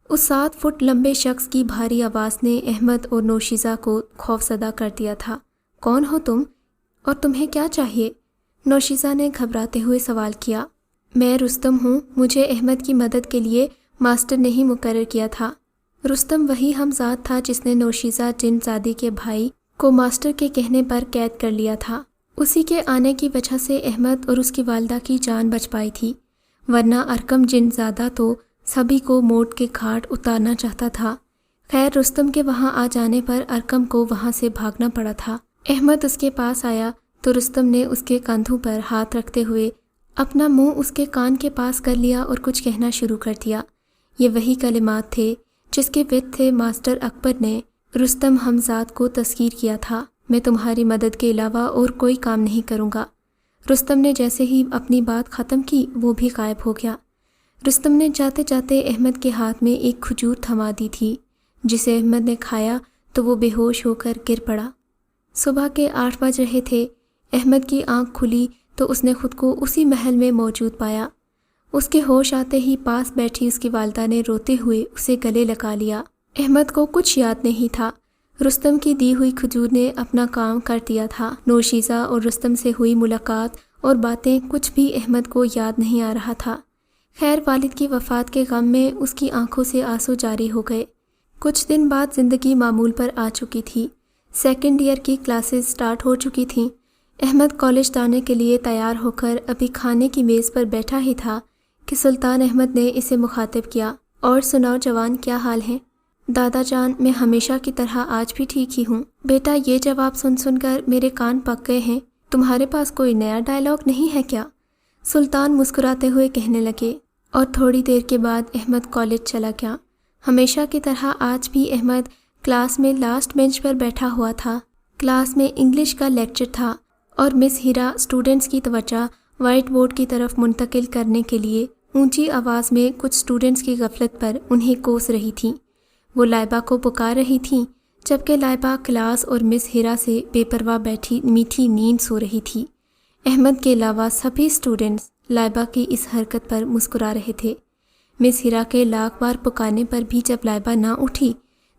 اس 7 فٹ لمبے شخص کی بھاری آواز نے احمد اور نوشیزہ کو خوفزدہ کر دیا تھا۔ کون ہو تم؟ اور تمہیں کیا چاہیے؟ نوشیزہ نے گھبراتے ہوئے سوال کیا۔ میں رستم ہوں، مجھے احمد کی مدد کے لیے ماسٹر نے ہی مقرر کیا تھا۔ رستم وہی ہمزاد تھا جس نے نوشیزہ جن زادی کے بھائی کو ماسٹر کے کہنے پر قید کر لیا تھا۔ اسی کے آنے کی وجہ سے احمد اور اس کی والدہ کی جان بچ پائی تھی، ورنہ ارکم جن زادہ تو سبھی کو موت کے گھاٹ اتارنا چاہتا تھا۔ خیر رستم کے وہاں آ جانے پر ارکم کو وہاں سے بھاگنا پڑا تھا۔ احمد اس کے پاس آیا تو رستم نے اس کے کندھوں پر ہاتھ رکھتے ہوئے اپنا منہ اس کے کان کے پاس کر لیا اور کچھ کہنا شروع کر دیا۔ یہ وہی کلمات تھے جس کے وت تھے ماسٹر اکبر نے رستم ہمزاد کو تذکیر کیا تھا، میں تمہاری مدد کے علاوہ اور کوئی کام نہیں کروں گا۔ رستم نے جیسے ہی اپنی بات ختم کی وہ بھی غائب ہو گیا۔ رستم نے جاتے جاتے احمد کے ہاتھ میں ایک کھجور تھما دی تھی، جسے احمد نے کھایا تو وہ بے ہوش ہو کر گر پڑا۔ صبح کے 8 بج رہے تھے۔ احمد کی آنکھ کھلی تو اس نے خود کو اسی محل میں موجود پایا۔ اس کے ہوش آتے ہی پاس بیٹھی اس کی والدہ نے روتے ہوئے اسے گلے لگا لیا۔ احمد کو کچھ یاد نہیں تھا، رستم کی دی ہوئی کھجور نے اپنا کام کر دیا تھا۔ نوشیزہ اور رستم سے ہوئی ملاقات اور باتیں کچھ بھی احمد کو یاد نہیں آ رہا تھا۔ خیر والد کی وفات کے غم میں اس کی آنکھوں سے آنسو جاری ہو گئے۔ کچھ دن بعد زندگی معمول پر آ چکی تھی۔ سیکنڈ ایئر کی کلاسز سٹارٹ ہو چکی تھیں۔ احمد کالج جانے کے لیے تیار ہو کر ابھی کھانے کی میز پر بیٹھا ہی تھا کہ سلطان احمد نے اسے مخاطب کیا، اور سناؤ جوان، کیا حال ہے؟ دادا جان، میں ہمیشہ کی طرح آج بھی ٹھیک ہی ہوں۔ بیٹا، یہ جواب سن سن کر میرے کان پک گئے ہیں، تمہارے پاس کوئی نیا ڈائلاگ نہیں ہے کیا؟ سلطان مسکراتے ہوئے کہنے لگے، اور تھوڑی دیر کے بعد احمد کالج چلا گیا۔ ہمیشہ کی طرح آج بھی احمد کلاس میں لاسٹ بینچ پر بیٹھا ہوا تھا۔ کلاس میں انگلش کا لیکچر تھا اور مس ہیرا اسٹوڈنٹس کی توجہ وائٹ بورڈ کی طرف منتقل کرنے کے لیے اونچی آواز میں کچھ اسٹوڈنٹس کی غفلت پر انہیں کوس رہی تھیں۔ وہ لائبہ کو پکار رہی تھیں، جبکہ لائبہ کلاس اور مس ہیرا سے بے پرواہ بیٹھی میٹھی نیند سو رہی تھی۔ احمد کے علاوہ سبھی اسٹوڈنٹس لائبہ کی اس حرکت پر مسکرا رہے تھے۔ مس ہیرا کے لاکھ بار پکارنے پر بھی جب لائبہ نہ اٹھی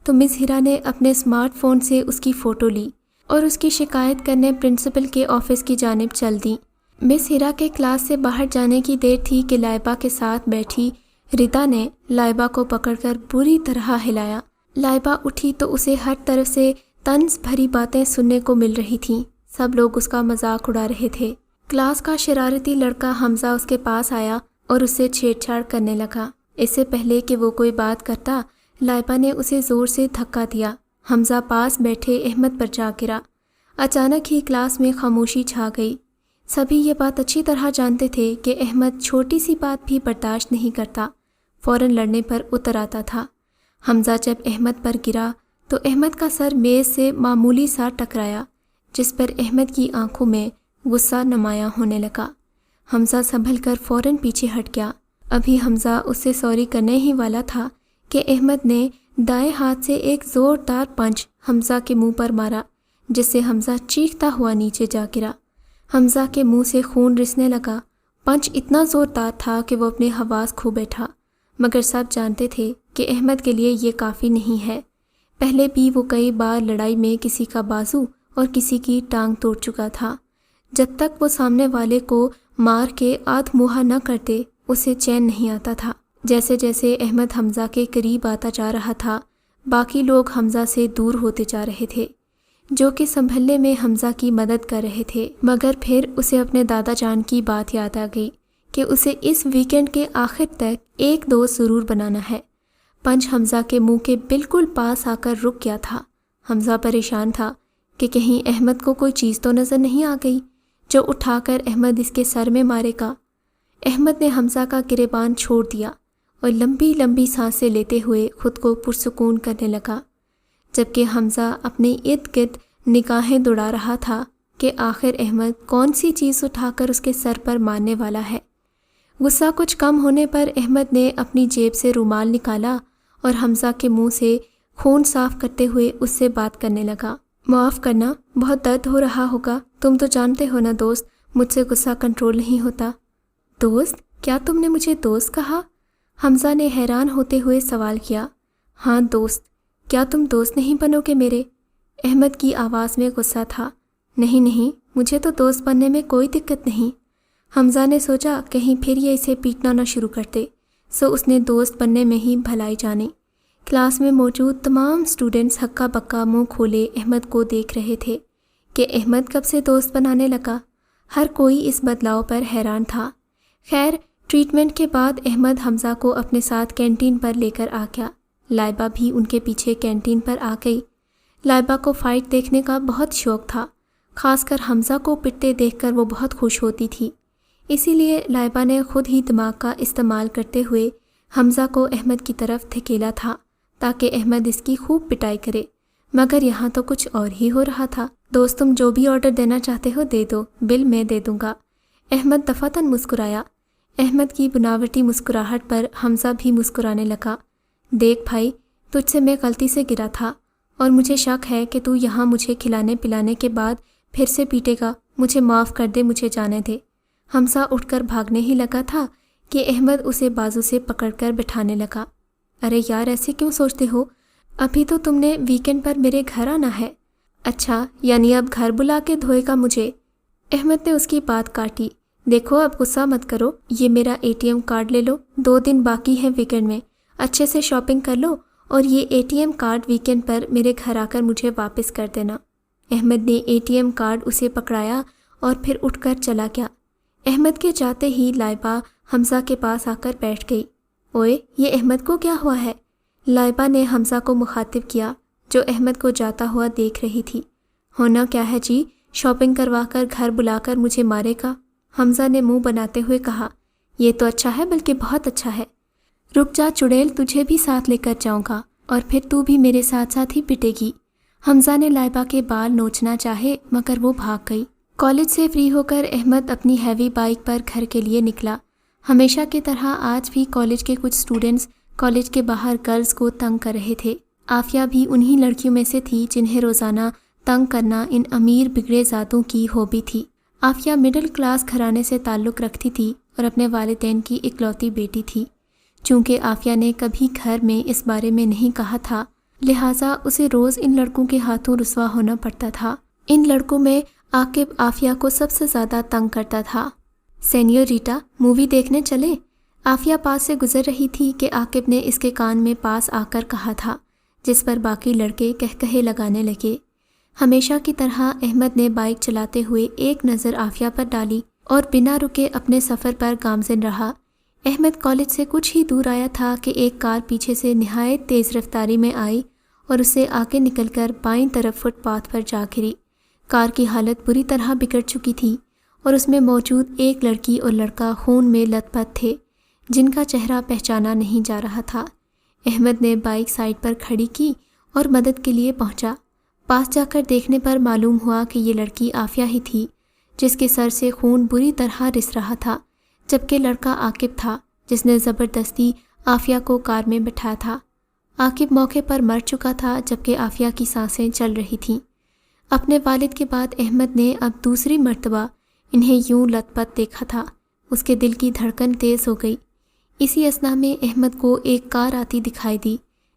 تو مس ہیرا نے اپنے اسمارٹ فون سے اس کی فوٹو لی اور اس کی شکایت کرنے پرنسپل کے آفس کی جانب چل دیں۔ مس ہیرا کے کلاس سے باہر جانے کی دیر تھی کہ لائبہ کے ساتھ بیٹھی ریتا نے لائبہ کو پکڑ کر بری طرح ہلایا۔ لائبہ اٹھی تو اسے ہر طرف سے طنز بھری باتیں سننے کو مل رہی تھیں۔ سب لوگ اس کا مذاق اڑا رہے تھے۔ کلاس کا شرارتی لڑکا حمزہ اس کے پاس آیا اور اس سے چھیڑ چھاڑ کرنے لگا۔ اس سے پہلے کہ وہ کوئی بات کرتا، لائبہ نے اسے زور سے دھکا دیا۔ حمزہ پاس بیٹھے احمد پر جا گرا۔ اچانک ہی کلاس میں خاموشی چھا گئی۔ سبھی یہ بات اچھی طرح جانتے تھے کہ احمد چھوٹی سی بات بھی برداشت نہیں کرتا، فوراً لڑنے پر اتر آتا تھا۔ حمزہ جب احمد پر گرا تو احمد کا سر میز سے معمولی سا ٹکرایا، جس پر احمد کی آنکھوں میں غصہ نمایاں ہونے لگا۔ حمزہ سنبھل کر فوراً پیچھے ہٹ گیا۔ ابھی حمزہ اس سے سوری کرنے ہی والا تھا کہ احمد نے دائیں ہاتھ سے ایک زوردار پنچ حمزہ کے منہ پر مارا، جس سے حمزہ چیختا ہوا نیچے جا گرا۔ حمزہ کے منہ سے خون رسنے لگا۔ پنچ اتنا زوردار تھا کہ وہ اپنے حواس کھو بیٹھا، مگر سب جانتے تھے کہ احمد کے لیے یہ کافی نہیں ہے۔ پہلے بھی وہ کئی بار لڑائی میں کسی کا بازو اور کسی کی ٹانگ توڑ چکا تھا۔ جب تک وہ سامنے والے کو مار کے آدھ موہا نہ کرتے اسے چین نہیں آتا تھا۔ جیسے جیسے احمد حمزہ کے قریب آتا جا رہا تھا، باقی لوگ حمزہ سے دور ہوتے جا رہے تھے، جو کہ سنبھلنے میں حمزہ کی مدد کر رہے تھے۔ مگر پھر اسے اپنے دادا جان کی بات یاد آ گئی کہ اسے اس ویکنڈ کے آخر تک ایک دوست ضرور بنانا ہے۔ پنچ حمزہ کے منہ کے بالکل پاس آ کر رک گیا تھا۔ حمزہ پریشان تھا کہ کہیں احمد کو کوئی چیز تو نظر نہیں آ گئی جو اٹھا کر احمد اس کے سر میں مارے گا۔ احمد نے حمزہ کا گریبان چھوڑ دیا اور لمبی لمبی سانسیں لیتے ہوئے خود کو پرسکون کرنے لگا، جبکہ حمزہ اپنے ارد گرد نگاہیں دوڑا رہا تھا کہ آخر احمد کون سی چیز اٹھا کر اس کے سر پر مارنے والا ہے۔ غصہ کچھ کم ہونے پر احمد نے اپنی جیب سے رومال نکالا اور حمزہ کے منہ سے خون صاف کرتے ہوئے اس سے بات کرنے لگا۔ معاف کرنا، بہت درد ہو رہا ہوگا، تم تو جانتے ہو نا دوست، مجھ سے غصہ کنٹرول نہیں ہوتا۔ دوست؟ کیا تم نے مجھے دوست کہا؟ حمزہ نے حیران ہوتے ہوئے سوال کیا۔ ہاں دوست، کیا تم دوست نہیں بنو گے میرے؟ احمد کی آواز میں غصہ تھا۔ نہیں نہیں، مجھے تو دوست بننے میں کوئی دقت نہیں۔ حمزہ نے سوچا کہیں پھر یہ اسے پیٹنا نہ شروع کرتے، سو اس نے دوست بننے میں ہی بھلائی جانی۔ کلاس میں موجود تمام اسٹوڈنٹس ہکا بکا منہ کھولے احمد کو دیکھ رہے تھے کہ احمد کب سے دوست بنانے لگا۔ ہر کوئی اس بدلاؤ پر حیران تھا۔ خیر، ٹریٹمنٹ کے بعد احمد حمزہ کو اپنے ساتھ کینٹین پر لے کر آ گیا۔ لائبہ بھی ان کے پیچھے کینٹین پر آ گئی۔ لائبہ کو فائٹ دیکھنے کا بہت شوق تھا، خاص کر حمزہ کو پٹتے دیکھ کر وہ بہت خوش ہوتی تھی۔ اسی لیے لائبہ نے خود ہی دماغ کا استعمال کرتے ہوئے حمزہ کو احمد کی طرف دھکیلا تھا تاکہ احمد اس کی خوب پٹائی کرے، مگر یہاں تو کچھ اور ہی ہو رہا تھا۔ دوست تم جو بھی آرڈر دینا چاہتے ہو دے دو، بل میں دے دوں گا۔ احمد دفعتاً مسکرایا۔ احمد کی بناوٹی مسکراہٹ پر حمزہ بھی مسکرانے لگا۔ دیکھ بھائی، تجھ سے میں غلطی سے گرا تھا اور مجھے شک ہے کہ تو یہاں مجھے کھلانے پلانے کے بعد پھر سے پیٹے گا، مجھے معاف کر دے، مجھے جانے دے۔ حمزہ اٹھ کر بھاگنے ہی لگا تھا کہ احمد اسے بازو سے پکڑ کر بٹھانے لگا۔ ارے یار، ایسے کیوں سوچتے ہو؟ ابھی تو تم نے ویکنڈ پر میرے گھر آنا ہے۔ اچھا، یعنی اب گھر بلا کے دھوئے گا مجھے؟ احمد نے اس کی بات کاٹی۔ دیکھو اب غصہ مت کرو، یہ میرا ATM کارڈ لے لو، 2 دن باقی ہیں ویکنڈ میں، اچھے سے شاپنگ کر لو اور یہ ATM کارڈ ویکنڈ پر میرے گھر آ کر مجھے واپس کر دینا۔ احمد نے ATM کارڈ اسے پکڑایا اور پھر اٹھ کر چلا گیا۔ احمد کے جاتے ہی لائبہ حمزہ کے پاس آ کر بیٹھ گئی۔ اوئے، یہ احمد کو کیا ہوا ہے؟ لائبہ نے حمزہ کو مخاطب کیا جو احمد کو جاتا ہوا دیکھ رہی تھی۔ ہونا کیا ہے جی، شاپنگ کروا کر گھر بلا کر مجھے مارے گا؟ حمزہ نے منہ بناتے ہوئے کہا۔ یہ تو اچھا ہے، بلکہ بہت اچھا ہے۔ رک جا چڑیل، تجھے بھی ساتھ لے کر جاؤں گا اور پھر تو بھی میرے ساتھ ساتھ ہی پٹے گی۔ حمزہ نے لائبہ کے بال نوچنا چاہے مگر وہ بھاگ گئی۔ کالج سے فری ہو کر احمد اپنی ہیوی بائک پر گھر کے لیے نکلا۔ ہمیشہ کی طرح آج بھی کالج کے کچھ اسٹوڈنٹس کالج کے باہر گرلز کو تنگ کر رہے تھے۔ عافیہ بھی انہی لڑکیوں میں سے تھی جنہیں روزانہ تنگ کرنا ان امیر بگڑے ذاتوں کی ہابی تھی۔ عافیہ مڈل کلاس گھرانے سے تعلق رکھتی تھی اور اپنے والدین کی اکلوتی بیٹی تھی۔ چونکہ عافیہ نے کبھی گھر میں اس بارے میں نہیں کہا تھا، لہٰذا اسے روز ان لڑکوں کے ہاتھوں رسوا ہونا پڑتا تھا۔ ان لڑکوں میں عاقب عافیہ کو سب سے زیادہ تنگ کرتا تھا۔ سینیوریٹا، مووی دیکھنے چلے؟ عافیہ پاس سے گزر رہی تھی کہ عاقب نے اس کے کان میں پاس آ کر کہا تھا، جس پر باقی لڑکے کہکہے لگانے لگے۔ ہمیشہ کی طرح احمد نے بائک چلاتے ہوئے ایک نظر عافیہ پر ڈالی اور بنا رکے اپنے سفر پر گامزن رہا۔ احمد کالج سے کچھ ہی دور آیا تھا کہ ایک کار پیچھے سے نہایت تیز رفتاری میں آئی اور اسے آگے نکل کر بائیں طرف فٹ پاتھ پر جا گری۔ کار کی حالت بری طرح بگڑ چکی تھی اور اس میں موجود ایک لڑکی اور لڑکا خون میں لت پت تھے جن کا چہرہ پہچانا نہیں جا رہا تھا۔ احمد نے بائک سائڈ پر کھڑی کی اور مدد کے لیے پہنچا۔ پاس جا کر دیکھنے پر معلوم ہوا کہ یہ لڑکی عافیہ ہی تھی جس کے سر سے خون بری طرح رس رہا تھا، جبکہ لڑکا عاقب تھا جس نے زبردستی عافیہ کو کار میں بٹھایا تھا۔ عاقب موقع پر مر چکا تھا جبکہ عافیہ کی سانسیں چل رہی تھیں۔ اپنے والد کے بعد احمد نے اب دوسری مرتبہ انہیں یوں لت پت دیکھا تھا۔ اس کے دل کی دھڑکن تیز ہو گئی۔ اسی اثنا میں احمد کو ایک کار آتی دکھائی دی۔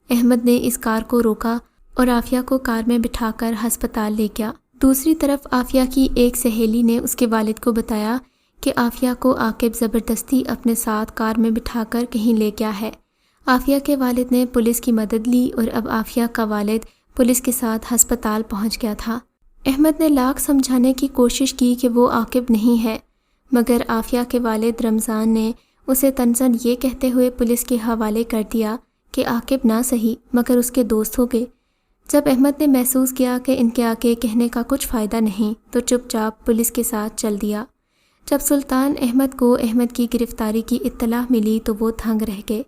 احمد نے اس کار کو روکا اور عافیہ کو کار میں بٹھا کر ہسپتال لے گیا۔ دوسری طرف عافیہ کی ایک سہیلی نے اس کے والد کو بتایا کہ عافیہ کو عاقب زبردستی اپنے ساتھ کار میں بٹھا کر کہیں لے گیا ہے۔ عافیہ کے والد نے پولیس کی مدد لی اور اب عافیہ کا والد پولیس کے ساتھ ہسپتال پہنچ گیا تھا۔ احمد نے لاکھ سمجھانے کی کوشش کی کہ وہ عاقب نہیں ہے، مگر عافیہ کے والد رمضان نے اسے طنزاً یہ کہتے ہوئے پولیس کے حوالے کر دیا کہ عاقب نہ صحیح مگر اس کے دوست ہو گئے۔ جب احمد نے محسوس کیا کہ ان کے آگے کہنے کا کچھ فائدہ نہیں تو چپ چاپ پولیس کے ساتھ چل دیا۔ جب سلطان احمد کو احمد کی گرفتاری کی اطلاع ملی تو وہ دھنگ رہ گئے۔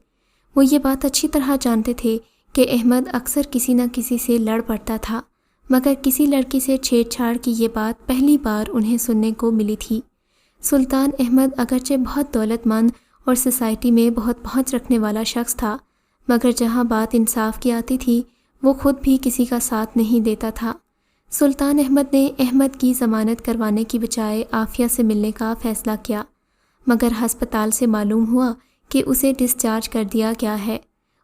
وہ یہ بات اچھی طرح جانتے تھے کہ احمد اکثر کسی نہ کسی سے لڑ پڑتا تھا، مگر کسی لڑکی سے چھیڑ چھاڑ کی یہ بات پہلی بار انہیں سننے کو ملی تھی۔ سلطان احمد اگرچہ بہت دولت مند اور سوسائٹی میں بہت پہنچ رکھنے والا شخص تھا، مگر جہاں بات انصاف کی آتی تھی وہ خود بھی کسی کا ساتھ نہیں دیتا تھا۔ سلطان احمد نے احمد کی ضمانت کروانے کی بجائے عافیہ سے ملنے کا فیصلہ کیا، مگر ہسپتال سے معلوم ہوا کہ اسے ڈسچارج کر دیا گیا ہے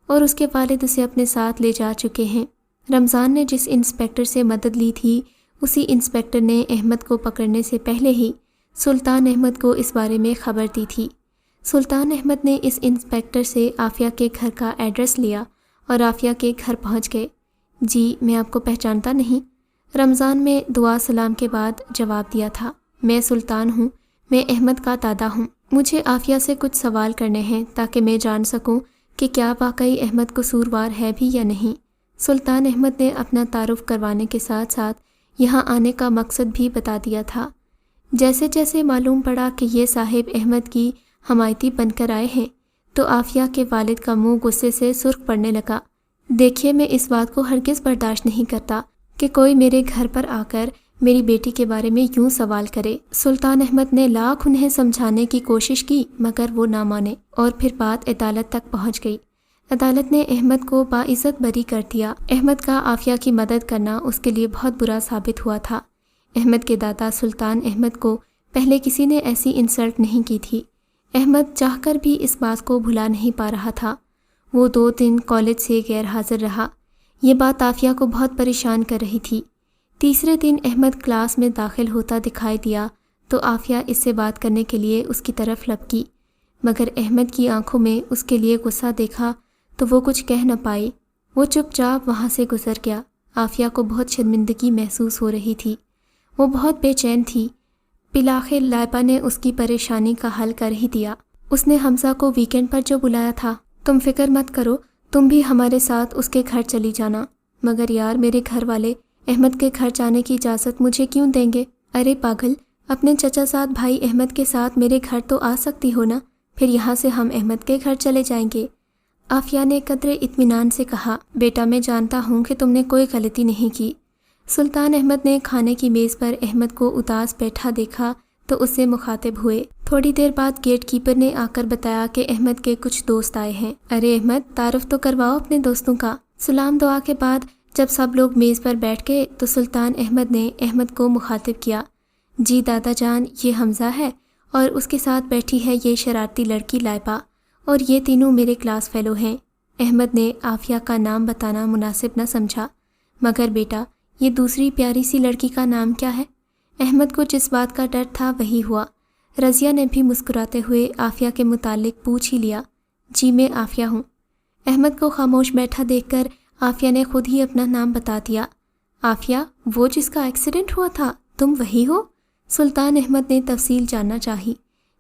اور اس کے والد اسے اپنے ساتھ لے جا چکے ہیں۔ رمضان نے جس انسپیکٹر سے مدد لی تھی اسی انسپیکٹر نے احمد کو پکڑنے سے پہلے ہی سلطان احمد کو اس بارے میں خبر دی تھی۔ سلطان احمد نے اس انسپیکٹر سے عافیہ کے گھر کا ایڈریس لیا اور عافیہ کے گھر پہنچ گئے۔ جی میں آپ کو پہچانتا نہیں، رمضان میں دعا سلام کے بعد جواب دیا تھا۔ میں سلطان ہوں، میں احمد کا دادا ہوں۔ مجھے عافیہ سے کچھ سوال کرنے ہیں تاکہ میں جان سکوں کہ کیا واقعی احمد قصوروار ہے بھی یا نہیں۔ سلطان احمد نے اپنا تعارف کروانے کے ساتھ ساتھ یہاں آنے کا مقصد بھی بتا دیا تھا۔ جیسے جیسے معلوم پڑا کہ یہ صاحب احمد کی حمایتی بن کر آئے ہیں تو عافیہ کے والد کا منہ غصے سے سرخ پڑنے لگا۔ دیکھیے میں اس بات کو ہرگز برداشت نہیں کرتا کہ کوئی میرے گھر پر آ کر میری بیٹی کے بارے میں یوں سوال کرے۔ سلطان احمد نے لاکھ انہیں سمجھانے کی کوشش کی مگر وہ نہ مانے اور پھر بات عدالت تک پہنچ گئی۔ عدالت نے احمد کو باعزت بری کر دیا۔ احمد کا عافیہ کی مدد کرنا اس کے لیے بہت برا ثابت ہوا تھا۔ احمد کے دادا سلطان احمد کو پہلے کسی نے ایسی انسلٹ نہیں کی تھی۔ احمد چاہ کر بھی اس بات کو بھلا نہیں پا رہا تھا۔ وہ 2 دن کالج سے غیر حاضر رہا۔ یہ بات عافیہ کو بہت پریشان کر رہی تھی۔ تیسرے دن احمد کلاس میں داخل ہوتا دکھائی دیا تو عافیہ اس سے بات کرنے کے لیے اس کی طرف لپکی، مگر احمد کی آنکھوں میں اس کے لیے غصہ دیکھا تو وہ کچھ کہہ نہ پائی۔ وہ چپ چاپ وہاں سے گزر گیا۔ عافیہ کو بہت شرمندگی محسوس ہو رہی تھی۔ وہ بہت بے چین تھی۔ بالآخر لائبہ نے اس کی پریشانی کا حل کر ہی دیا۔ اس نے حمزہ کو ویکینڈ پر جو بلایا تھا، تم فکر مت کرو، تم بھی ہمارے ساتھ اس کے گھر چلی جانا۔ مگر یار میرے گھر والے احمد کے گھر جانے کی اجازت مجھے کیوں دیں گے؟ ارے پاگل، اپنے چچا زاد بھائی احمد کے ساتھ میرے گھر تو آ سکتی ہو نا، پھر یہاں سے ہم احمد کے گھر چلے جائیں گے۔ عافیہ نے قدرے اطمینان سے کہا، بیٹا میں جانتا ہوں کہ تم نے کوئی غلطی نہیں کی۔ سلطان احمد نے کھانے کی میز پر احمد کو اداس بیٹھا دیکھا تو اس سے مخاطب ہوئے۔ تھوڑی دیر بعد گیٹ کیپر نے آ کر بتایا کہ احمد کے کچھ دوست آئے ہیں۔ ارے احمد، تعارف تو کرواؤ اپنے دوستوں کا۔ سلام دعا کے بعد جب سب لوگ میز پر بیٹھ گئے تو سلطان احمد نے احمد کو مخاطب کیا، جی دادا جان، یہ حمزہ ہے اور اس کے ساتھ بیٹھی ہے یہ شرارتی لڑکی لائبہ، اور یہ تینوں میرے کلاس فیلو ہیں۔ احمد نے عافیہ کا نام بتانا مناسب نہ سمجھا، مگر بیٹا یہ دوسری پیاری سی لڑکی کا نام کیا ہے؟ احمد کو جس بات کا ڈر تھا وہی ہوا۔ رضیہ نے بھی مسکراتے ہوئے عافیہ کے متعلق پوچھ ہی لیا، جی میں عافیہ ہوں۔ احمد کو خاموش بیٹھا دیکھ کر عافیہ نے خود ہی اپنا نام بتا دیا۔ عافیہ، وہ جس کا ایکسیڈنٹ ہوا تھا، تم وہی ہو؟ سلطان احمد نے تفصیل جاننا چاہی۔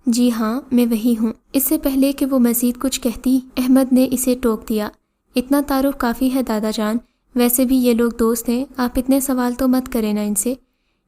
جی ہاں میں وہی ہوں۔ اس سے پہلے کہ وہ مزید کچھ کہتی، احمد نے اسے ٹوک دیا، اتنا تعارف کافی ہے دادا جان، ویسے بھی یہ لوگ دوست ہیں، آپ اتنے سوال تو مت کریں نا ان سے۔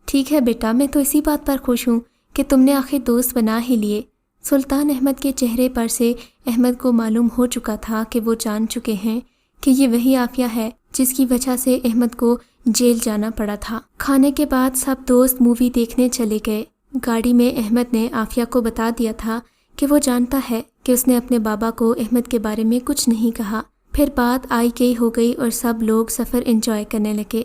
ٹھیک ہے بیٹا، میں تو اسی بات پر خوش ہوں کہ تم نے آخر دوست بنا ہی لیے۔ سلطان احمد کے چہرے پر سے احمد کو معلوم ہو چکا تھا کہ وہ جان چکے ہیں کہ یہ وہی عافیہ ہے جس کی وجہ سے احمد کو جیل جانا پڑا تھا۔ کھانے کے بعد سب دوست مووی دیکھنے چلے گئے۔ گاڑی میں احمد نے عافیہ کو بتا دیا تھا کہ وہ جانتا ہے کہ اس نے اپنے بابا کو احمد کے بارے میں کچھ نہیں کہا۔ پھر بات آئی گئی ہو گئی اور سب لوگ سفر انجوائے کرنے لگے۔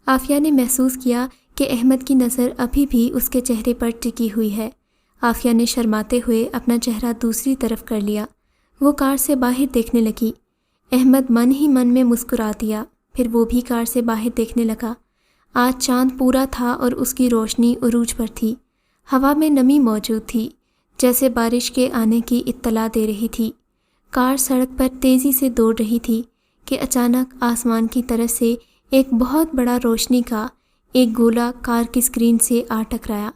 عافیہ نے محسوس کیا کہ احمد کی نظر ابھی بھی اس کے چہرے پر ٹکی ہوئی ہے۔ عافیہ نے شرماتے ہوئے اپنا چہرہ دوسری طرف کر لیا۔ وہ کار سے باہر دیکھنے لگی۔ احمد من ہی من میں مسکرا دیا، پھر وہ بھی کار سے باہر دیکھنے لگا۔ آج چاند پورا تھا اور اس کی روشنی عروج پر تھی۔ ہوا میں نمی موجود تھی، جیسے بارش کے آنے کی اطلاع دے رہی تھی۔ کار سڑک پر تیزی سے دوڑ رہی تھی کہ اچانک آسمان کی طرف سے ایک بہت بڑا روشنی کا ایک گولا کار کی اسکرین سے آ ٹکرایا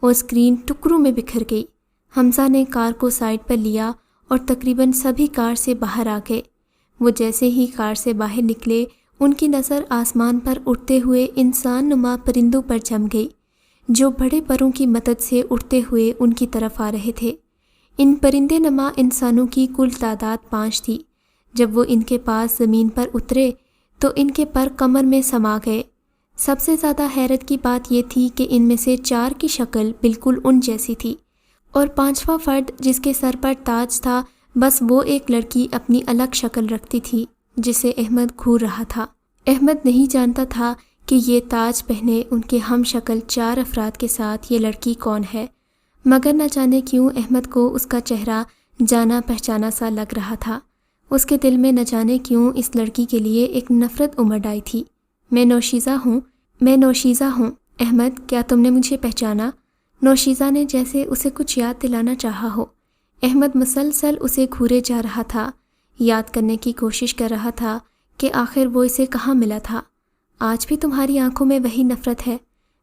اور اسکرین ٹکڑوں میں بکھر گئی۔ حمزہ نے کار کو سائڈ پر لیا اور تقریباً سبھی کار سے باہر آ گئے۔ وہ جیسے ہی کار سے باہر نکلے، ان کی نظر آسمان پر اڑتے ہوئے انسان نما پرندوں پر جم گئی، جو بڑے پروں کی مدد سے اڑتے ہوئے ان کی طرف آ رہے تھے۔ ان پرندے نما انسانوں کی کل تعداد 5 تھی۔ جب وہ ان کے پاس زمین پر اترے تو ان کے پر کمر میں سما گئے۔ سب سے زیادہ حیرت کی بات یہ تھی کہ ان میں سے 4 کی شکل بالکل ان جیسی تھی، اور 5واں فرد جس کے سر پر تاج تھا، بس وہ ایک لڑکی اپنی الگ شکل رکھتی تھی جسے احمد گھور رہا تھا۔ احمد نہیں جانتا تھا کہ یہ تاج پہنے ان کے ہم شکل 4 افراد کے ساتھ یہ لڑکی کون ہے، مگر نہ جانے کیوں احمد کو اس کا چہرہ جانا پہچانا سا لگ رہا تھا۔ اس کے دل میں نہ جانے کیوں اس لڑکی کے لیے ایک نفرت امڑ آئی تھی۔ میں نوشیزہ ہوں، میں نوشیزہ ہوں۔ احمد، کیا تم نے مجھے پہچانا؟ نوشیزہ نے جیسے اسے کچھ یاد دلانا چاہا ہو۔ احمد مسلسل اسے گھورے جا رہا تھا، یاد کرنے کی کوشش کر رہا تھا کہ آخر وہ اسے کہاں ملا تھا۔ آج بھی تمہاری آنکھوں میں وہی نفرت ہے۔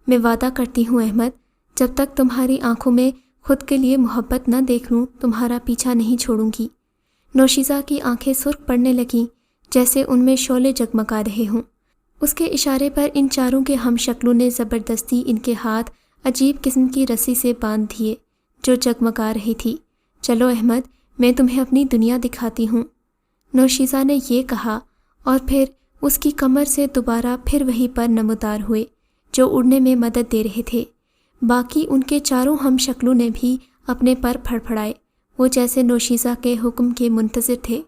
میں وعدہ کرتی ہوں احمد، جب تک تمہاری آنکھوں میں خود کے لیے محبت نہ دیکھ لوں تمہارا پیچھا نہیں چھوڑوں گی۔ نوشیزہ کی آنکھیں سرخ پڑنے لگیں، جیسے ان میں شعلے جگمگا رہے ہوں۔ اس کے اشارے پر ان چاروں کے ہم شکلوں نے زبردستی ان کے ہاتھ عجیب قسم کی رسی سے باندھ دیے جو جگمگا رہی تھی۔ چلو احمد، میں تمہیں اپنی دنیا دکھاتی ہوں، نوشیزہ نے یہ کہا، اور پھر اس کی کمر سے دوبارہ پھر وہی پر نمودار ہوئے جو اڑنے میں مدد دے رہے تھے۔ باقی ان کے چاروں ہم شکلوں نے بھی اپنے پر پھڑپھڑائے، وہ جیسے نوشیزہ کے حکم کے منتظر تھے۔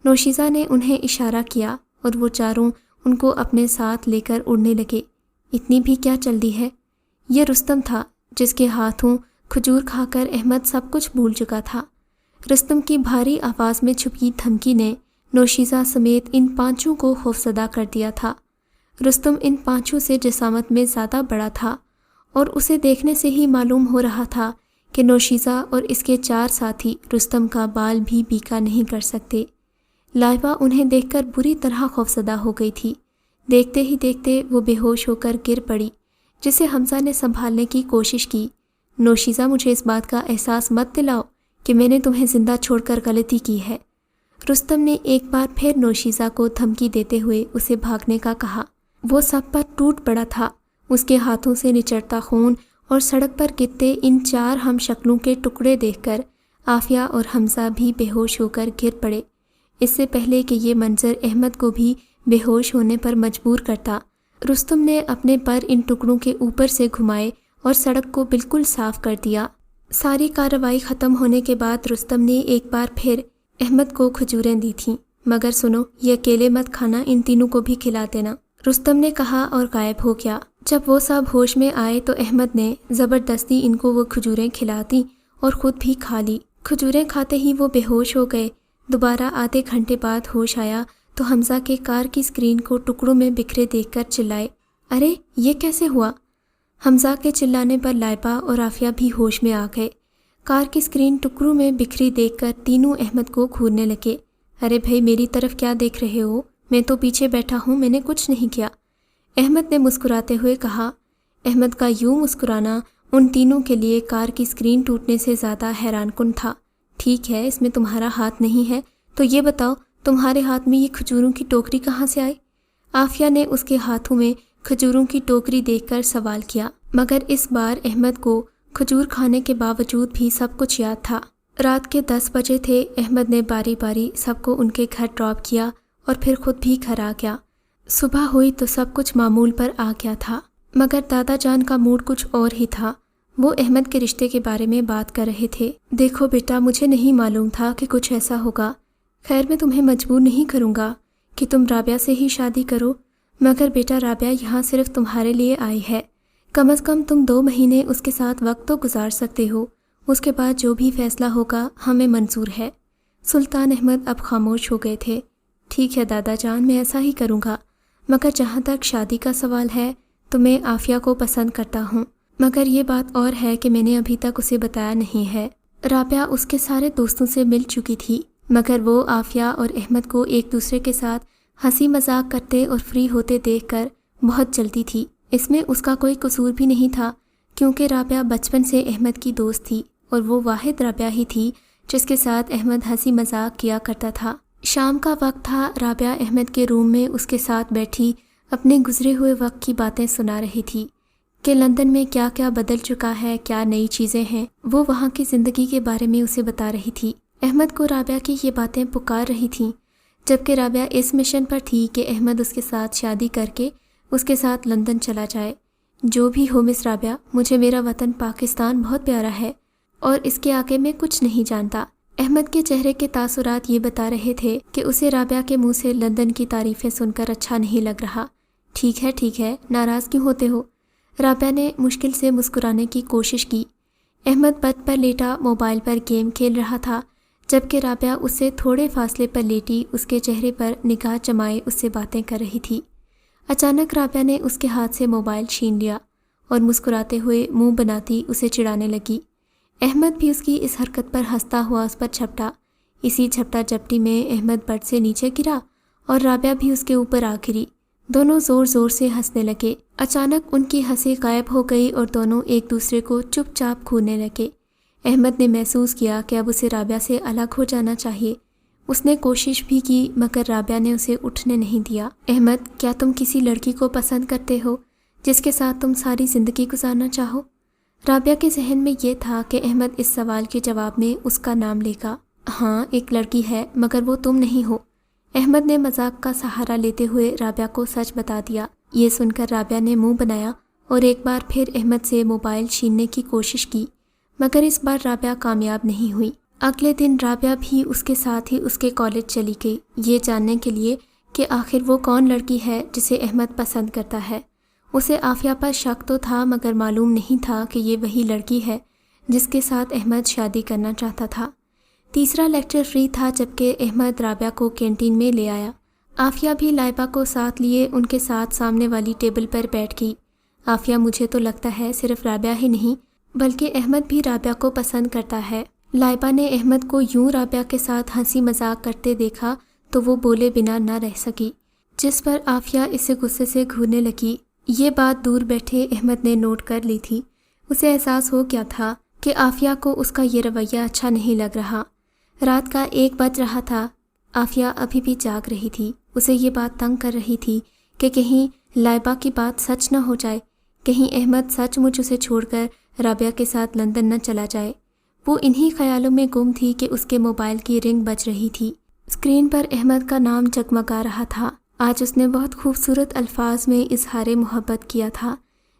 نوشیزہ نے انہیں اشارہ کیا اور وہ چاروں ان کو اپنے ساتھ لے کر اڑنے لگے۔ اتنی بھی کیا جلدی ہے؟ یہ رستم تھا جس کے ہاتھوں کھجور کھا کر احمد سب کچھ بھول چکا تھا۔ رستم کی بھاری آواز میں چھپی دھمکی نے نوشیزہ سمیت ان پانچوں کو خوفزدہ کر دیا تھا۔ رستم ان پانچوں سے جسامت میں زیادہ بڑا تھا اور اسے دیکھنے سے ہی معلوم ہو رہا تھا کہ نوشیزہ اور اس کے چار ساتھی رستم کا بال بھی بیکا نہیں کر سکتے۔ لائبہ انہیں دیکھ کر بری طرح خوفزدہ ہو گئی تھی۔ دیکھتے ہی دیکھتے وہ بے ہوش ہو کر گر پڑی، جسے حمزہ نے سنبھالنے کی کوشش کی۔ نوشیزہ، مجھے اس بات کا احساس مت دلاؤ کہ میں نے تمہیں زندہ چھوڑ کر غلطی کی ہے۔ رستم نے ایک بار پھر نوشیزہ کو دھمکی دیتے ہوئے اسے بھاگنے کا کہا۔ وہ سب پر ٹوٹ پڑا تھا۔ اس کے ہاتھوں سے نچڑتا خون اور سڑک پر گرتے ان چار ہم شکلوں کے ٹکڑے دیکھ کر عافیہ اور حمزہ بھی بے ہوش ہو کر گر پڑے۔ اس سے پہلے کہ یہ منظر احمد کو بھی بے ہوش ہونے پر مجبور کرتا، رستم نے اپنے پر ان ٹکڑوں کے اوپر سے گھمائے اور سڑک کو بالکل صاف کر دیا۔ ساری کارروائی ختم ہونے کے بعد رستم نے ایک بار پھر احمد کو کھجوریں دی تھیں، مگر سنو، یہ اکیلے مت کھانا، ان تینوں کو بھی کھلا دینا، رستم نے کہا اور غائب ہو گیا۔ جب وہ سب ہوش میں آئے تو احمد نے زبردستی ان کو وہ کھجوریں کھلا دیں اور خود بھی کھا لی۔ کھجوریں کھاتے ہی وہ بے ہوش ہو گئے۔ دوبارہ آدھے گھنٹے بعد ہوش آیا تو حمزہ کے کار کی اسکرین کو ٹکڑوں میں بکھرے دیکھ کر چلائے، ارے یہ کیسے ہوا؟ حمزہ کے چلانے پر لائبہ اور عافیہ بھی ہوش میں آ گئے۔ کار کی اسکرین ٹکڑوں میں بکھری دیکھ کر تینوں احمد کو گھورنے لگے۔ ارے بھائی، میری طرف کیا دیکھ رہے ہو؟ میں تو پیچھے بیٹھا ہوں، میں نے کچھ نہیں کیا، احمد نے مسکراتے ہوئے کہا۔ احمد کا یوں مسکرانا ان تینوں کے لیے کار کی اسکرین ٹوٹنے سے زیادہ حیران کن تھا۔ ٹھیک ہے، اس میں تمہارا ہاتھ نہیں ہے، تو یہ بتاؤ تمہارے ہاتھ میں یہ کھجوروں کی ٹوکری کہاں سے آئی؟ عافیہ نے اس کے ہاتھوں میں کھجوروں کی ٹوکری دیکھ کر سوال کیا، مگر اس بار احمد کو کھجور کھانے کے باوجود بھی سب کچھ یاد تھا۔ رات کے 10 بجے تھے۔ احمد نے باری باری سب کو ان کے گھر ڈراپ کیا اور پھر خود بھی گھر آ گیا۔ صبح ہوئی تو سب کچھ معمول پر آ گیا تھا، مگر دادا جان کا موڈ کچھ اور ہی تھا۔ وہ احمد کے رشتے کے بارے میں بات کر رہے تھے۔ دیکھو بیٹا، مجھے نہیں معلوم تھا کہ کچھ ایسا ہوگا۔ خیر، میں تمہیں مجبور نہیں کروں گا کہ تم رابعہ سے ہی شادی کرو، مگر بیٹا رابعہ یہاں صرف تمہارے لیے آئی ہے۔ کم از کم تم 2 مہینے اس کے ساتھ وقت تو گزار سکتے ہو، اس کے بعد جو بھی فیصلہ ہوگا ہمیں منظور ہے۔ سلطان احمد اب خاموش ہو گئے تھے۔ ٹھیک ہے دادا جان، میں ایسا ہی کروں گا، مگر جہاں تک شادی کا سوال ہے تو میں عافیہ کو پسند کرتا ہوں، مگر یہ بات اور ہے کہ میں نے ابھی تک اسے بتایا نہیں ہے۔ رابعہ اس کے سارے دوستوں سے مل چکی تھی، مگر وہ عافیہ اور احمد کو ایک دوسرے کے ساتھ ہنسی مذاق کرتے اور فری ہوتے دیکھ کر بہت جلتی تھی۔ اس میں اس کا کوئی قصور بھی نہیں تھا، کیونکہ رابعہ بچپن سے احمد کی دوست تھی اور وہ واحد رابعہ ہی تھی جس کے ساتھ احمد ہنسی مذاق کیا کرتا تھا۔ شام کا وقت تھا۔ رابعہ احمد کے روم میں اس کے ساتھ بیٹھی اپنے گزرے ہوئے وقت کی باتیں سنا رہی تھی کہ لندن میں کیا کیا بدل چکا ہے، کیا نئی چیزیں ہیں۔ وہ وہاں کی زندگی کے بارے میں اسے بتا رہی تھی۔ احمد کو رابعہ کی یہ باتیں پکار رہی تھیں، جبکہ رابعہ اس مشن پر تھی کہ احمد اس کے ساتھ شادی کر کے اس کے ساتھ لندن چلا جائے۔ جو بھی ہو مس رابعہ، مجھے میرا وطن پاکستان بہت پیارا ہے اور اس کے آگے میں کچھ نہیں جانتا۔ احمد کے چہرے کے تاثرات یہ بتا رہے تھے کہ اسے رابعہ کے منہ سے لندن کی تعریفیں سن کر اچھا نہیں لگ رہا۔ ٹھیک ہے، ناراض کیوں ہوتے ہو؟ رابعہ نے مشکل سے مسکرانے کی کوشش کی۔ احمد بد پر لیٹا موبائل پر گیم کھیل رہا تھا، جبکہ رابعہ اس سے تھوڑے فاصلے پر لیٹی اس کے چہرے پر نگاہ جمائے اس سے باتیں کر رہی تھی۔ اچانک رابعہ نے اس کے ہاتھ سے موبائل چھین لیا اور مسکراتے ہوئے منہ بناتی اسے چڑھانے لگی۔ احمد بھی اس کی اس حرکت پر ہنستا ہوا اس پر جھپٹا۔ اسی جھپٹا جھپٹی میں احمد بٹ سے نیچے گرا اور رابعہ بھی اس کے اوپر آ گری۔ دونوں زور زور سے ہنسنے لگے۔ اچانک ان کی ہنسی غائب ہو گئی اور دونوں ایک دوسرے کو چپ چاپ گھورنے لگے۔ احمد نے محسوس کیا کہ اب اسے رابعہ سے الگ ہو جانا چاہیے۔ اس نے کوشش بھی کی مگر رابعہ نے اسے اٹھنے نہیں دیا۔ احمد، کیا تم کسی لڑکی کو پسند کرتے ہو جس کے ساتھ تم ساری زندگی گزارنا چاہو؟ رابعہ کے ذہن میں یہ تھا کہ احمد اس سوال کے جواب میں اس کا نام لے گا۔ ہاں، ایک لڑکی ہے مگر وہ تم نہیں ہو۔ احمد نے مذاق کا سہارا لیتے ہوئے رابعہ کو سچ بتا دیا۔ یہ سن کر رابعہ نے منہ بنایا اور ایک بار پھر احمد سے موبائل چھیننے کی کوشش کی مگر اس بار رابعہ کامیاب نہیں ہوئی۔ اگلے دن رابعہ بھی اس کے ساتھ ہی اس کے کالج چلی گئی، یہ جاننے کے لیے کہ آخر وہ کون لڑکی ہے جسے احمد پسند کرتا ہے۔ اسے عافیہ پر شک تو تھا مگر معلوم نہیں تھا کہ یہ وہی لڑکی ہے جس کے ساتھ احمد شادی کرنا چاہتا تھا۔ تیسرا لیکچر فری تھا جبکہ احمد رابعہ کو کینٹین میں لے آیا۔ عافیہ بھی لائبہ کو ساتھ لیے ان کے ساتھ سامنے والی ٹیبل پر بیٹھ گئی۔ عافیہ، مجھے تو لگتا ہے صرف رابعہ ہی نہیں بلکہ احمد بھی رابعہ کو پسند کرتا ہے۔ لائبہ نے احمد کو یوں رابعہ کے ساتھ ہنسی مذاق کرتے دیکھا تو وہ بولے بنا نہ رہ سکی، جس پر عافیہ اسے غصے سے گھورنے لگی۔ یہ بات دور بیٹھے احمد نے نوٹ کر لی تھی۔ اسے احساس ہو گیا تھا کہ عافیہ کو اس کا یہ رویہ اچھا نہیں لگ رہا۔ رات کا 1 بج رہا تھا۔ عافیہ ابھی بھی جاگ رہی تھی۔ اسے یہ بات تنگ کر رہی تھی کہ کہیں لائبہ کی بات سچ نہ ہو جائے، کہیں احمد سچ مچ اسے چھوڑ کر رابعہ کے ساتھ لندن نہ چلا جائے۔ وہ انہی خیالوں میں گم تھی کہ اس کے موبائل کی رنگ بج رہی تھی۔ اسکرین پر احمد کا نام جگمگا رہا تھا۔ آج اس نے بہت خوبصورت الفاظ میں اظہار محبت کیا تھا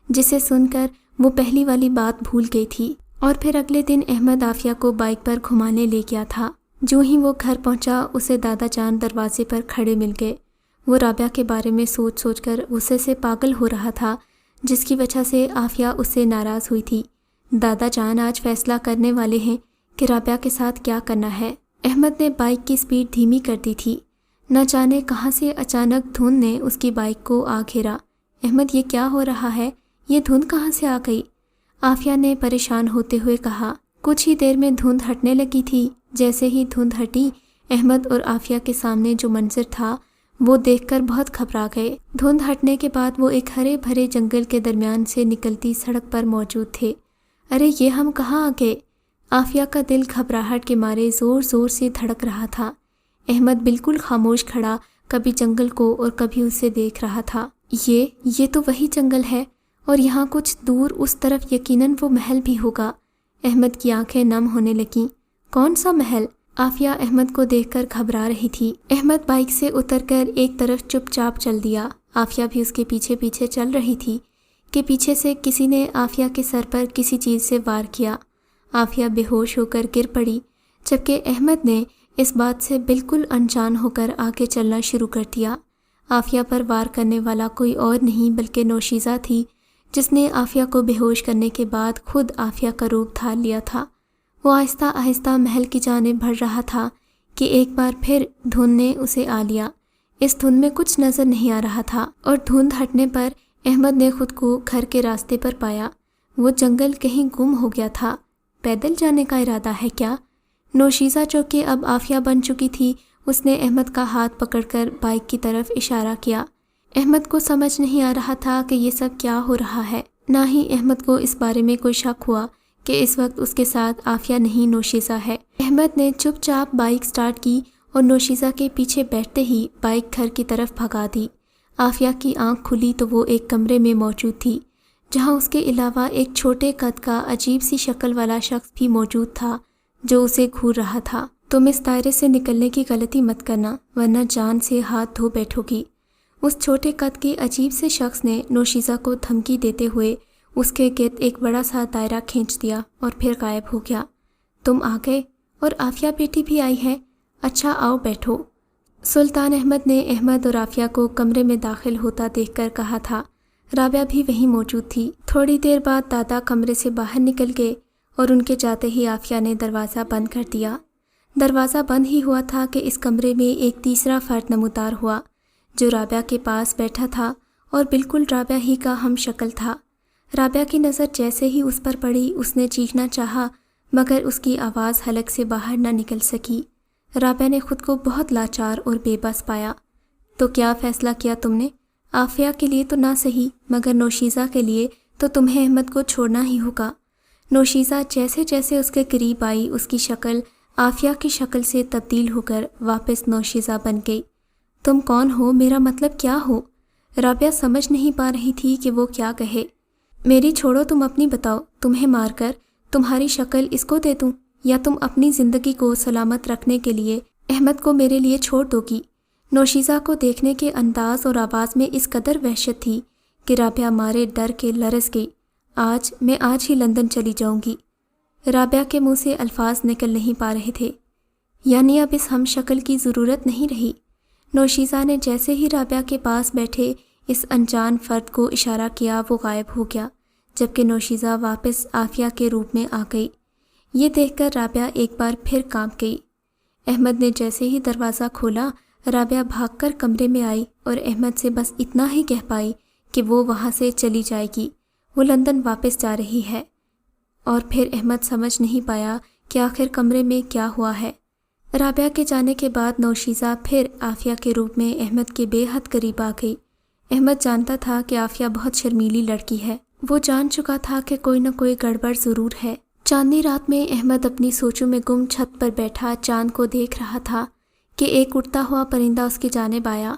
جسے سن کر وہ پہلی والی بات بھول گئی تھی۔ اور پھر اگلے دن احمد عافیہ کو بائک پر گھمانے لے گیا تھا۔ جو ہی وہ گھر پہنچا اسے دادا جان دروازے پر کھڑے مل گئے۔ وہ رابعہ کے بارے میں سوچ سوچ کر غصے سے پاگل ہو رہا تھا جس کی وجہ سے عافیہ اس سے ناراض ہوئی تھی۔ دادا جان آج فیصلہ کرنے والے ہیں کہ رابعہ کے ساتھ کیا کرنا ہے۔ احمد نے بائک کی سپیڈ دھیمی کر دی تھی۔ نہ جانے کہاں سے اچانک دھند نے اس کی بائک کو آ گھیرا۔ احمد، یہ کیا ہو رہا ہے؟ یہ دھند کہاں سے آ گئی؟ عافیہ نے پریشان ہوتے ہوئے کہا۔ کچھ ہی دیر میں دھند ہٹنے لگی تھی۔ جیسے ہی دھند ہٹی، احمد اور عافیہ کے سامنے جو منظر تھا وہ دیکھ کر بہت گھبرا گئے۔ دھند ہٹنے کے بعد وہ ایک ہرے بھرے جنگل کے درمیان سے نکلتی سڑک پر موجود تھے۔ ارے یہ ہم کہاں آ گئے؟ عافیہ کا دل گھبراہٹ کے مارے زور زور سے دھڑک رہا تھا۔ احمد بالکل خاموش کھڑا کبھی جنگل کو اور کبھی اسے دیکھ رہا تھا۔ یہ تو وہی جنگل ہے اور یہاں کچھ دور اس طرف یقیناً وہ محل بھی ہوگا۔ احمد کی آنکھیں نم ہونے لگیں۔ کون سا محل؟ عافیہ احمد کو دیکھ کر گھبرا رہی تھی۔ احمد بائک سے اتر کر ایک طرف چپ چاپ چل دیا۔ عافیہ بھی اس کے پیچھے پیچھے چل رہی تھی کہ پیچھے سے کسی نے عافیہ کے سر پر کسی چیز سے وار کیا۔ عافیہ بے ہوش ہو کر گر پڑی جبکہ احمد نے اس بات سے بالکل انجان ہو کر آگے چلنا شروع کر دیا۔ عافیہ پر وار کرنے والا کوئی اور نہیں بلکہ نوشیزہ تھی جس نے عافیہ کو بے ہوش کرنے کے بعد خود عافیہ کا روپ دھار لیا تھا۔ وہ آہستہ آہستہ محل کی جانب بڑھ رہا تھا کہ ایک بار پھر دھند نے اسے آ لیا۔ اس دھند میں کچھ نظر نہیں آ رہا تھا اور دھند ہٹنے پر احمد نے خود کو گھر کے راستے پر پایا۔ وہ جنگل کہیں گم ہو گیا تھا۔ پیدل جانے کا ارادہ ہے کیا؟ نوشیزہ جو کہ اب عافیہ بن چکی تھی، اس نے احمد کا ہاتھ پکڑ کر بائک کی طرف اشارہ کیا۔ احمد کو سمجھ نہیں آ رہا تھا کہ یہ سب کیا ہو رہا ہے، نہ ہی احمد کو اس بارے میں کوئی شک ہوا کہ اس وقت اس کے ساتھ عافیہ نہیں نوشیزہ ہے۔ احمد نے چپ چاپ بائک سٹارٹ کی اور نوشیزہ کے پیچھے بیٹھتے ہی بائک گھر کی طرف بھگا دی۔ عافیہ کی آنکھ کھلی تو وہ ایک کمرے میں موجود تھی جہاں اس کے علاوہ ایک چھوٹے قد کا عجیب سی شکل والا شخص بھی موجود تھا جو اسے گھور رہا تھا۔ تم اس دائرے سے نکلنے کی غلطی مت کرنا ورنہ جان سے ہاتھ دھو بیٹھو گی۔ اس چھوٹے قد کے عجیب سے شخص نے نوشیزہ کو دھمکی دیتے ہوئے اس کے گرد ایک بڑا سا دائرہ کھینچ دیا اور پھر غائب ہو گیا۔ تم آ گئے اور عافیہ بیٹی بھی آئی ہے؟ اچھا آؤ بیٹھو۔ سلطان احمد نے احمد اور عافیہ کو کمرے میں داخل ہوتا دیکھ کر کہا تھا۔ رابعہ بھی وہیں موجود تھی۔ تھوڑی دیر بعد دادا کمرے سے باہر نکل گئے اور ان کے جاتے ہی عافیہ نے دروازہ بند کر دیا۔ دروازہ بند ہی ہوا تھا کہ اس کمرے میں ایک تیسرا فرد نمودار ہوا جو رابعہ کے پاس بیٹھا تھا اور بالکل رابعہ ہی کا ہم شکل تھا۔ رابعہ کی نظر جیسے ہی اس پر پڑی اس نے چیخنا چاہا مگر اس کی آواز حلق سے باہر نہ نکل سکی۔ رابعہ نے خود کو بہت لاچار اور بے بس پایا۔ تو کیا فیصلہ کیا تم نے؟ عافیہ کے لیے تو نہ صحیح مگر نوشیزہ کے لیے تو تمہیں احمد کو چھوڑنا ہی ہوگا۔ نوشیزہ جیسے جیسے اس کے قریب آئی اس کی شکل عافیہ کی شکل سے تبدیل ہو کر واپس نوشیزہ بن گئی۔ تم کون ہو؟ میرا مطلب کیا ہو؟ رابعہ سمجھ نہیں پا رہی تھی کہ وہ کیا کہے۔ میری چھوڑو، تم اپنی بتاؤ۔ تمہیں مار کر تمہاری شکل اس کو دے دوں یا تم اپنی زندگی کو سلامت رکھنے کے لیے احمد کو میرے لیے چھوڑ دو گی؟ نوشیزہ کو دیکھنے کے انداز اور آواز میں اس قدر وحشت تھی کہ رابعہ مارے ڈر کے لرز گئی۔ میں آج ہی لندن چلی جاؤں گی۔ رابعہ کے منہ سے الفاظ نکل نہیں پا رہے تھے۔ یعنی اب اس ہم شکل کی ضرورت نہیں رہی؟ نوشیزہ نے جیسے ہی رابعہ کے پاس بیٹھے اس انجان فرد کو اشارہ کیا وہ غائب ہو گیا، جبکہ نوشیزہ واپس عافیہ کے روپ میں آ گئی۔ یہ دیکھ کر رابعہ ایک بار پھر کانپ گئی۔ احمد نے جیسے ہی دروازہ کھولا رابعہ بھاگ کر کمرے میں آئی اور احمد سے بس اتنا ہی کہہ پائی کہ وہ وہاں سے چلی جائے گی، وہ لندن واپس جا رہی ہے۔ اور پھر احمد سمجھ نہیں پایا کہ آخر کمرے میں کیا ہوا ہے۔ رابعہ کے جانے کے بعد نوشیزہ پھر عافیہ کے روپ میں احمد کے بے حد قریب آ گئی۔ احمد جانتا تھا کہ عافیہ بہت شرمیلی لڑکی ہے۔ وہ جان چکا تھا کہ کوئی نہ کوئی گڑبڑ ضرور ہے۔ چاندنی رات میں احمد اپنی سوچوں میں گم چھت پر بیٹھا چاند کو دیکھ رہا تھا کہ ایک اڑتا ہوا پرندہ اس کی جانب آیا۔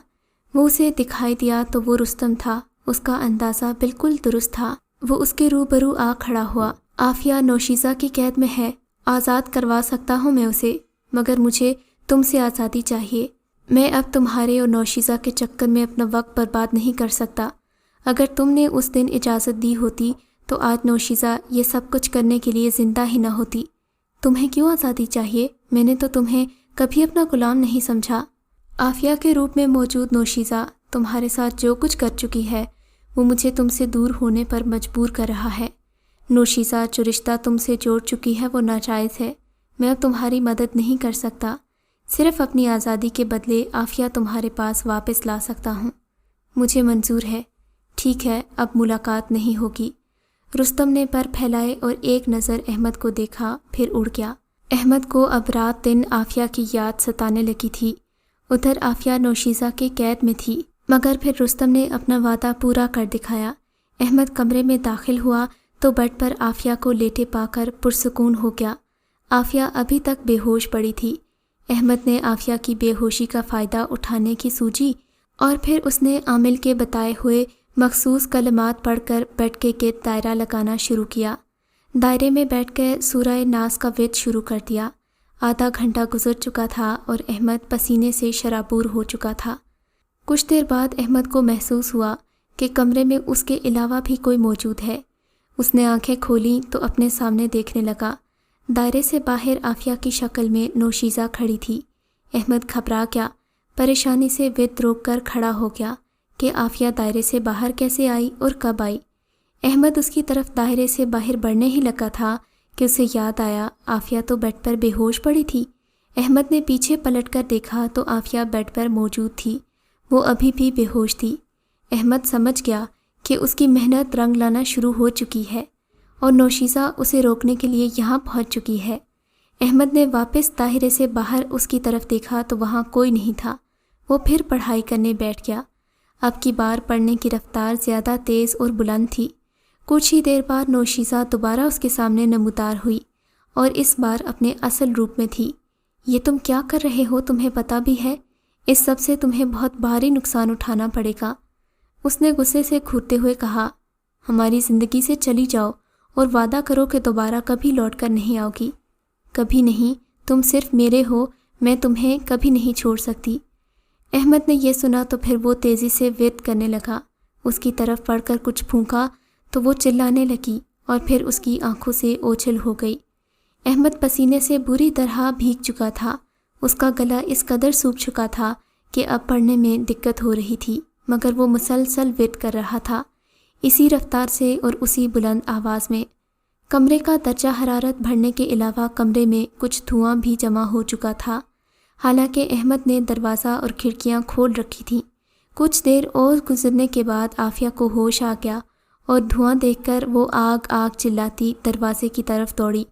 وہ اسے دکھائی دیا تو وہ رستم تھا۔ اس کا اندازہ بالکل درست تھا۔ وہ اس کے روبرو آ کھڑا ہوا۔ عافیہ نوشیزہ کی قید میں ہے، آزاد کروا سکتا ہوں میں اسے، مگر مجھے تم سے آزادی چاہیے۔ میں اب تمہارے اور نوشیزہ کے چکر میں اپنا وقت برباد نہیں کر سکتا۔ اگر تم نے اس دن اجازت دی ہوتی تو آج نوشیزہ یہ سب کچھ کرنے کے لیے زندہ ہی نہ ہوتی۔ تمہیں کیوں آزادی چاہیے؟ میں نے تو تمہیں کبھی اپنا غلام نہیں سمجھا۔ عافیہ کے روپ میں موجود نوشیزہ تمہارے ساتھ جو کچھ کر چکی ہے وہ مجھے تم سے دور ہونے پر مجبور کر رہا ہے۔ نوشیزہ جو رشتہ تم سے جوڑ چکی ہے وہ ناجائز ہے۔ میں اب تمہاری مدد نہیں کر سکتا، صرف اپنی آزادی کے بدلے عافیہ تمہارے پاس واپس لا سکتا ہوں۔ مجھے منظور ہے۔ ٹھیک ہے، اب ملاقات نہیں ہوگی۔ رستم نے پر پھیلائے اور ایک نظر احمد کو دیکھا پھر اڑ گیا۔ احمد کو اب رات دن عافیہ کی یاد ستانے لگی تھی۔ ادھر عافیہ نوشیزہ کی قید میں تھی، مگر پھر رستم نے اپنا وعدہ پورا کر دکھایا۔ احمد کمرے میں داخل ہوا تو بیڈ پر عافیہ کو لیٹے پا کر پرسکون ہو گیا۔ عافیہ ابھی تک بے ہوش پڑی تھی۔ احمد نے عافیہ کی بے ہوشی کا فائدہ اٹھانے کی سوچی اور پھر اس نے عامل کے بتائے ہوئے مخصوص کلمات پڑھ کر بیڈ کے گرد دائرہ لگانا شروع کیا۔ دائرے میں بیٹھ کر سورہ ناس کا ورد شروع کر دیا۔ آدھا گھنٹہ گزر چکا تھا اور احمد پسینے سے شرابور ہو چکا تھا۔ کچھ دیر بعد احمد کو محسوس ہوا کہ کمرے میں اس کے علاوہ بھی کوئی موجود ہے۔ اس نے آنکھیں کھولیں تو اپنے سامنے دیکھنے لگا۔ دائرے سے باہر عافیہ کی شکل میں نوشیزہ کھڑی تھی۔ احمد گھبرا گیا، پریشانی سے ورد روک کر کھڑا ہو گیا کہ عافیہ دائرے سے باہر کیسے آئی اور کب آئی۔ احمد اس کی طرف دائرے سے باہر بڑھنے ہی لگا تھا کہ اسے یاد آیا عافیہ تو بیڈ پر بے ہوش پڑی تھی۔ احمد نے پیچھے پلٹ کر دیکھا تو عافیہ بیڈ پر موجود تھی۔ وہ ابھی بھی بے ہوش تھی۔ احمد سمجھ گیا کہ اس کی محنت رنگ لانا شروع ہو چکی ہے اور نوشیزہ اسے روکنے کے لیے یہاں پہنچ چکی ہے۔ احمد نے واپس دائرے سے باہر اس کی طرف دیکھا تو وہاں کوئی نہیں تھا۔ وہ پھر پڑھائی کرنے بیٹھ گیا۔ اب کی بار پڑھنے کی رفتار زیادہ تیز اور بلند تھی۔ کچھ ہی دیر بعد نوشیزہ دوبارہ اس کے سامنے نمودار ہوئی اور اس بار اپنے اصل روپ میں تھی۔ یہ تم کیا کر رہے ہو؟ تمہیں پتہ بھی ہے اس سب سے تمہیں بہت بھاری نقصان اٹھانا پڑے گا۔ اس نے غصے سے گھورتے ہوئے کہا، ہماری زندگی سے چلی جاؤ اور وعدہ کرو کہ دوبارہ کبھی لوٹ کر نہیں آؤ گی۔ کبھی نہیں، تم صرف میرے ہو، میں تمہیں کبھی نہیں چھوڑ سکتی۔ احمد نے یہ سنا تو پھر وہ تیزی سے ورد کرنے لگا۔ اس کی طرف پڑھ کر کچھ پھونکا تو وہ چلانے لگی اور پھر اس کی آنکھوں سے اوچھل ہو گئی۔ احمد پسینے سے بری طرح بھیگ چکا تھا۔ اس کا گلا اس قدر سوکھ چکا تھا کہ اب پڑھنے میں دقت ہو رہی تھی، مگر وہ مسلسل ورد کر رہا تھا، اسی رفتار سے اور اسی بلند آواز میں۔ کمرے کا درجہ حرارت بڑھنے کے علاوہ کمرے میں کچھ دھواں بھی جمع ہو چکا تھا۔ حالانکہ احمد نے دروازہ اور کھڑکیاں کھول رکھی تھیں، کچھ دیر اور گزرنے کے بعد عافیہ کو ہوش آ گیا اور دھواں دیکھ کر وہ آگ آگ چلاتی دروازے کی طرف دوڑی۔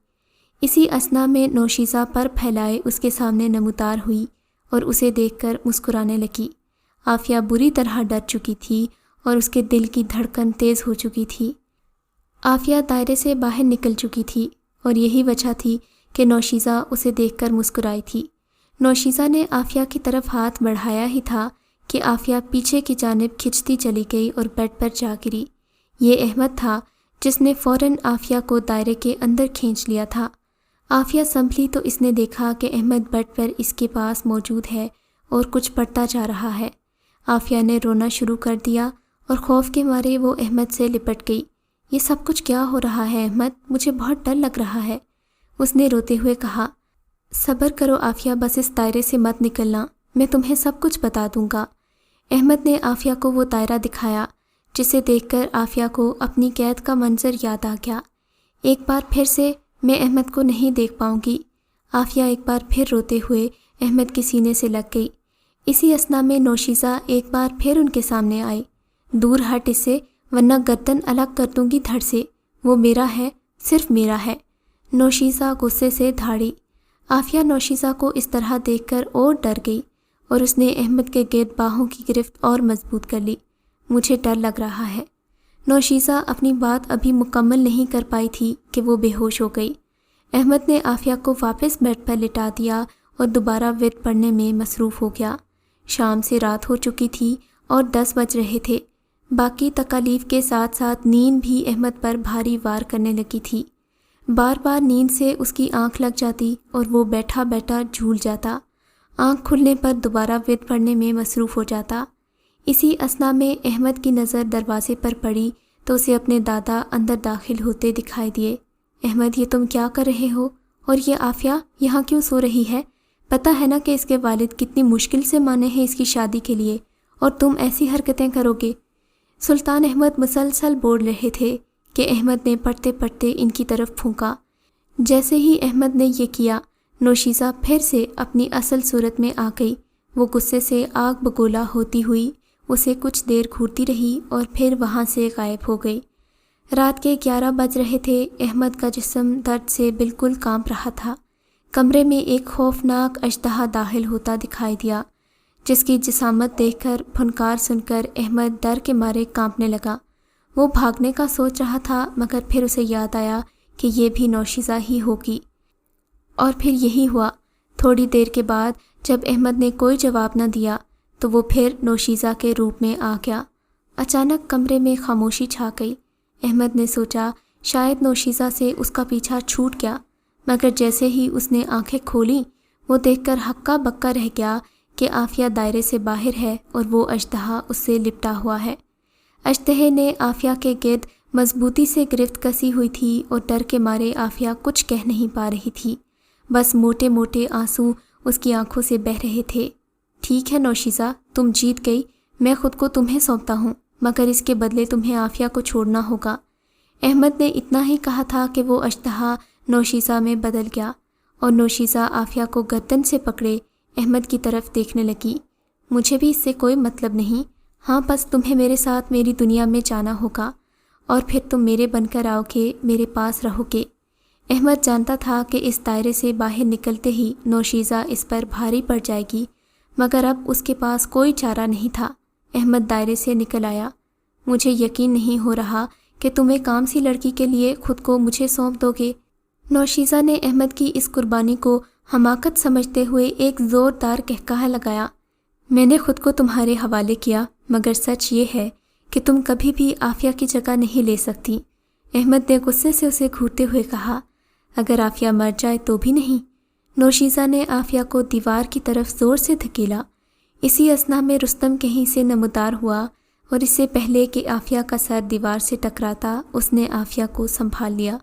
اسی اثنا میں نوشیزہ پر پھیلائے اس کے سامنے نمودار ہوئی اور اسے دیکھ کر مسکرانے لگی۔ عافیہ بری طرح ڈر چکی تھی اور اس کے دل کی دھڑکن تیز ہو چکی تھی۔ عافیہ دائرے سے باہر نکل چکی تھی اور یہی وجہ تھی کہ نوشیزہ اسے دیکھ کر مسکرائی تھی۔ نوشیزہ نے عافیہ کی طرف ہاتھ بڑھایا ہی تھا کہ عافیہ پیچھے کی جانب کھنچتی چلی گئی اور بیڈ پر جا گری۔ یہ احمد تھا جس نے فوراً عافیہ کو دائرے کے اندر کھینچ لیا تھا۔ عافیہ سنبھلی تو اس نے دیکھا کہ احمد بیڈ پر اس کے پاس موجود ہے اور کچھ پڑھتا جا رہا ہے۔ عافیہ نے رونا شروع کر دیا اور خوف کے مارے وہ احمد سے لپٹ گئی۔ یہ سب کچھ کیا ہو رہا ہے احمد؟ مجھے بہت ڈر لگ رہا ہے، اس نے روتے ہوئے کہا۔ صبر کرو عافیہ، بس اس دائرے سے مت نکلنا، میں تمہیں سب کچھ بتا دوں گا۔ احمد نے عافیہ کو وہ دائرہ دکھایا جسے دیکھ کر عافیہ کو اپنی قید کا منظر یاد آ گیا۔ ایک بار پھر سے میں احمد کو نہیں دیکھ پاؤں گی۔ عافیہ ایک بار پھر روتے ہوئے احمد کے سینے سے لگ گئی۔ اسی اثنا میں نوشیزہ ایک بار پھر ان کے سامنے آئی۔ دور ہٹ اس سے، ورنہ گردن الگ کر دوں گی دھڑ سے، وہ میرا ہے، صرف میرا ہے۔ نوشیزہ غصے سے دھاڑی۔ عافیہ نوشیزہ کو اس طرح دیکھ کر اور ڈر گئی اور اس نے احمد کے گرد باہوں کی گرفت اور مضبوط کر لی۔ مجھے ڈر لگ رہا ہے۔ نوشیزہ اپنی بات ابھی مکمل نہیں کر پائی تھی کہ وہ بے ہوش ہو گئی۔ احمد نے عافیہ کو واپس بیڈ پر لٹا دیا اور دوبارہ ورد پڑھنے میں مصروف ہو گیا۔ شام سے رات ہو چکی تھی اور 10 بج رہے تھے۔ باقی تکالیف کے ساتھ ساتھ نیند بھی احمد پر بھاری وار کرنے لگی تھی۔ بار بار نیند سے اس کی آنکھ لگ جاتی اور وہ بیٹھا بیٹھا جھول جاتا۔ آنکھ کھلنے پر دوبارہ ورد پڑھنے میں مصروف ہو جاتا۔ اسی اثنا میں احمد کی نظر دروازے پر پڑی تو اسے اپنے دادا اندر داخل ہوتے دکھائی دیے۔ احمد، یہ تم کیا کر رہے ہو؟ اور یہ عافیہ یہاں کیوں سو رہی ہے؟ پتہ ہے نا کہ اس کے والد کتنی مشکل سے مانے ہیں اس کی شادی کے لیے، اور تم ایسی حرکتیں کرو گے؟ سلطان احمد مسلسل بول رہے تھے کہ احمد نے پڑھتے پڑھتے ان کی طرف پھونکا۔ جیسے ہی احمد نے یہ کیا، نوشیزہ پھر سے اپنی اصل صورت میں آ گئی۔ وہ غصے سے آگ بگولا ہوتی ہوئی اسے کچھ دیر گھورتی رہی اور پھر وہاں سے غائب ہو گئی۔ رات کے 11 بج رہے تھے۔ احمد کا جسم درد سے بالکل کانپ رہا تھا۔ کمرے میں ایک خوفناک اژدہا داخل ہوتا دکھائی دیا، جس کی جسامت دیکھ کر، پھنکار سن کر احمد ڈر کے مارے کانپنے لگا۔ وہ بھاگنے کا سوچ رہا تھا، مگر پھر اسے یاد آیا کہ یہ بھی نوشیزہ ہی ہوگی، اور پھر یہی ہوا۔ تھوڑی دیر کے بعد جب احمد نے کوئی جواب نہ دیا تو وہ پھر نوشیزہ کے روپ میں آ گیا۔ اچانک کمرے میں خاموشی چھا گئی۔ احمد نے سوچا شاید نوشیزہ سے اس کا پیچھا چھوٹ گیا، مگر جیسے ہی اس نے آنکھیں کھولیں وہ دیکھ کر ہکا بکا رہ گیا کہ عافیہ دائرے سے باہر ہے اور وہ اژدہا اس سے لپٹا ہوا ہے۔ اژدہے نے عافیہ کے گرد مضبوطی سے گرفت کسی ہوئی تھی اور ڈر کے مارے عافیہ کچھ کہہ نہیں پا رہی تھی، بس موٹے موٹے آنسو اس کی آنکھوں سے بہہ رہے تھے۔ ٹھیک ہے نوشیزہ، تم جیت گئی، میں خود کو تمہیں سونپتا ہوں، مگر اس کے بدلے تمہیں عافیہ کو چھوڑنا ہوگا۔ احمد نے اتنا ہی کہا تھا کہ وہ اژدہا نوشیزہ میں بدل گیا اور نوشیزہ عافیہ کو گردن سے پکڑے احمد کی طرف دیکھنے لگی۔ مجھے بھی اس سے کوئی مطلب نہیں، ہاں بس تمہیں میرے ساتھ میری دنیا میں جانا ہوگا اور پھر تم میرے بن کر آؤ گے، میرے پاس رہو گے۔ احمد جانتا تھا کہ اس دائرے سے باہر نکلتے ہی نوشیزہ اس پر بھاری پڑ جائے گی، مگر اب اس کے پاس کوئی چارہ نہیں تھا۔ احمد دائرے سے نکل آیا۔ مجھے یقین نہیں ہو رہا کہ تم ایک عام سی لڑکی کے لیے خود کو مجھے سونپ دو گے۔ نوشیزہ نے احمد کی اس قربانی کو حماقت سمجھتے ہوئے ایک زوردار قہقہہ لگایا۔ میں نے خود کو تمہارے حوالے کیا، مگر سچ یہ ہے کہ تم کبھی بھی عافیہ کی جگہ نہیں لے سکتی۔ احمد نے غصے سے اسے گھورتے ہوئے کہا، اگر عافیہ مر جائے تو بھی نہیں۔ نوشیزہ نے عافیہ کو دیوار کی طرف زور سے دھکیلا۔ اسی اثنا میں رستم کہیں سے نمودار ہوا اور اس سے پہلے کہ عافیہ کا سر دیوار سے ٹکراتا اس نے عافیہ کو سنبھال لیا۔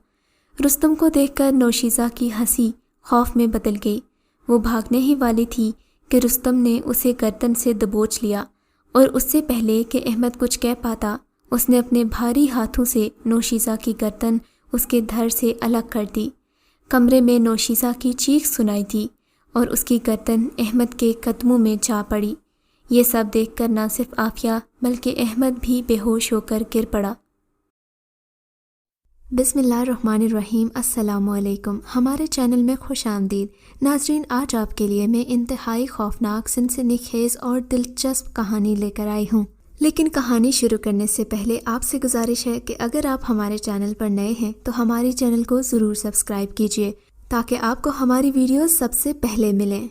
رستم کو دیکھ کر نوشیزہ کی ہنسی خوف میں بدل گئی۔ وہ بھاگنے ہی والی تھی کہ رستم نے اسے گردن سے دبوچ لیا اور اس سے پہلے کہ احمد کچھ کہہ پاتا اس نے اپنے بھاری ہاتھوں سے نوشیزہ کی گردن اس کے دھڑ سے الگ کر دی۔ کمرے میں نوشیزہ کی چیخ سنائی دی اور اس کی گردن احمد کے قدموں میں جا پڑی۔ یہ سب دیکھ کر نہ صرف عافیہ بلکہ احمد بھی بے ہوش ہو کر گر پڑا۔ بسم اللہ الرحمن الرحیم۔ السلام علیکم، ہمارے چینل میں خوش آمدید۔ ناظرین، آج آپ کے لیے میں انتہائی خوفناک، سنسنی خیز اور دلچسپ کہانی لے کر آئی ہوں، لیکن کہانی شروع کرنے سے پہلے آپ سے گزارش ہے کہ اگر آپ ہمارے چینل پر نئے ہیں تو ہمارے چینل کو ضرور سبسکرائب کیجیے تاکہ آپ کو ہماری ویڈیوز سب سے پہلے ملیں۔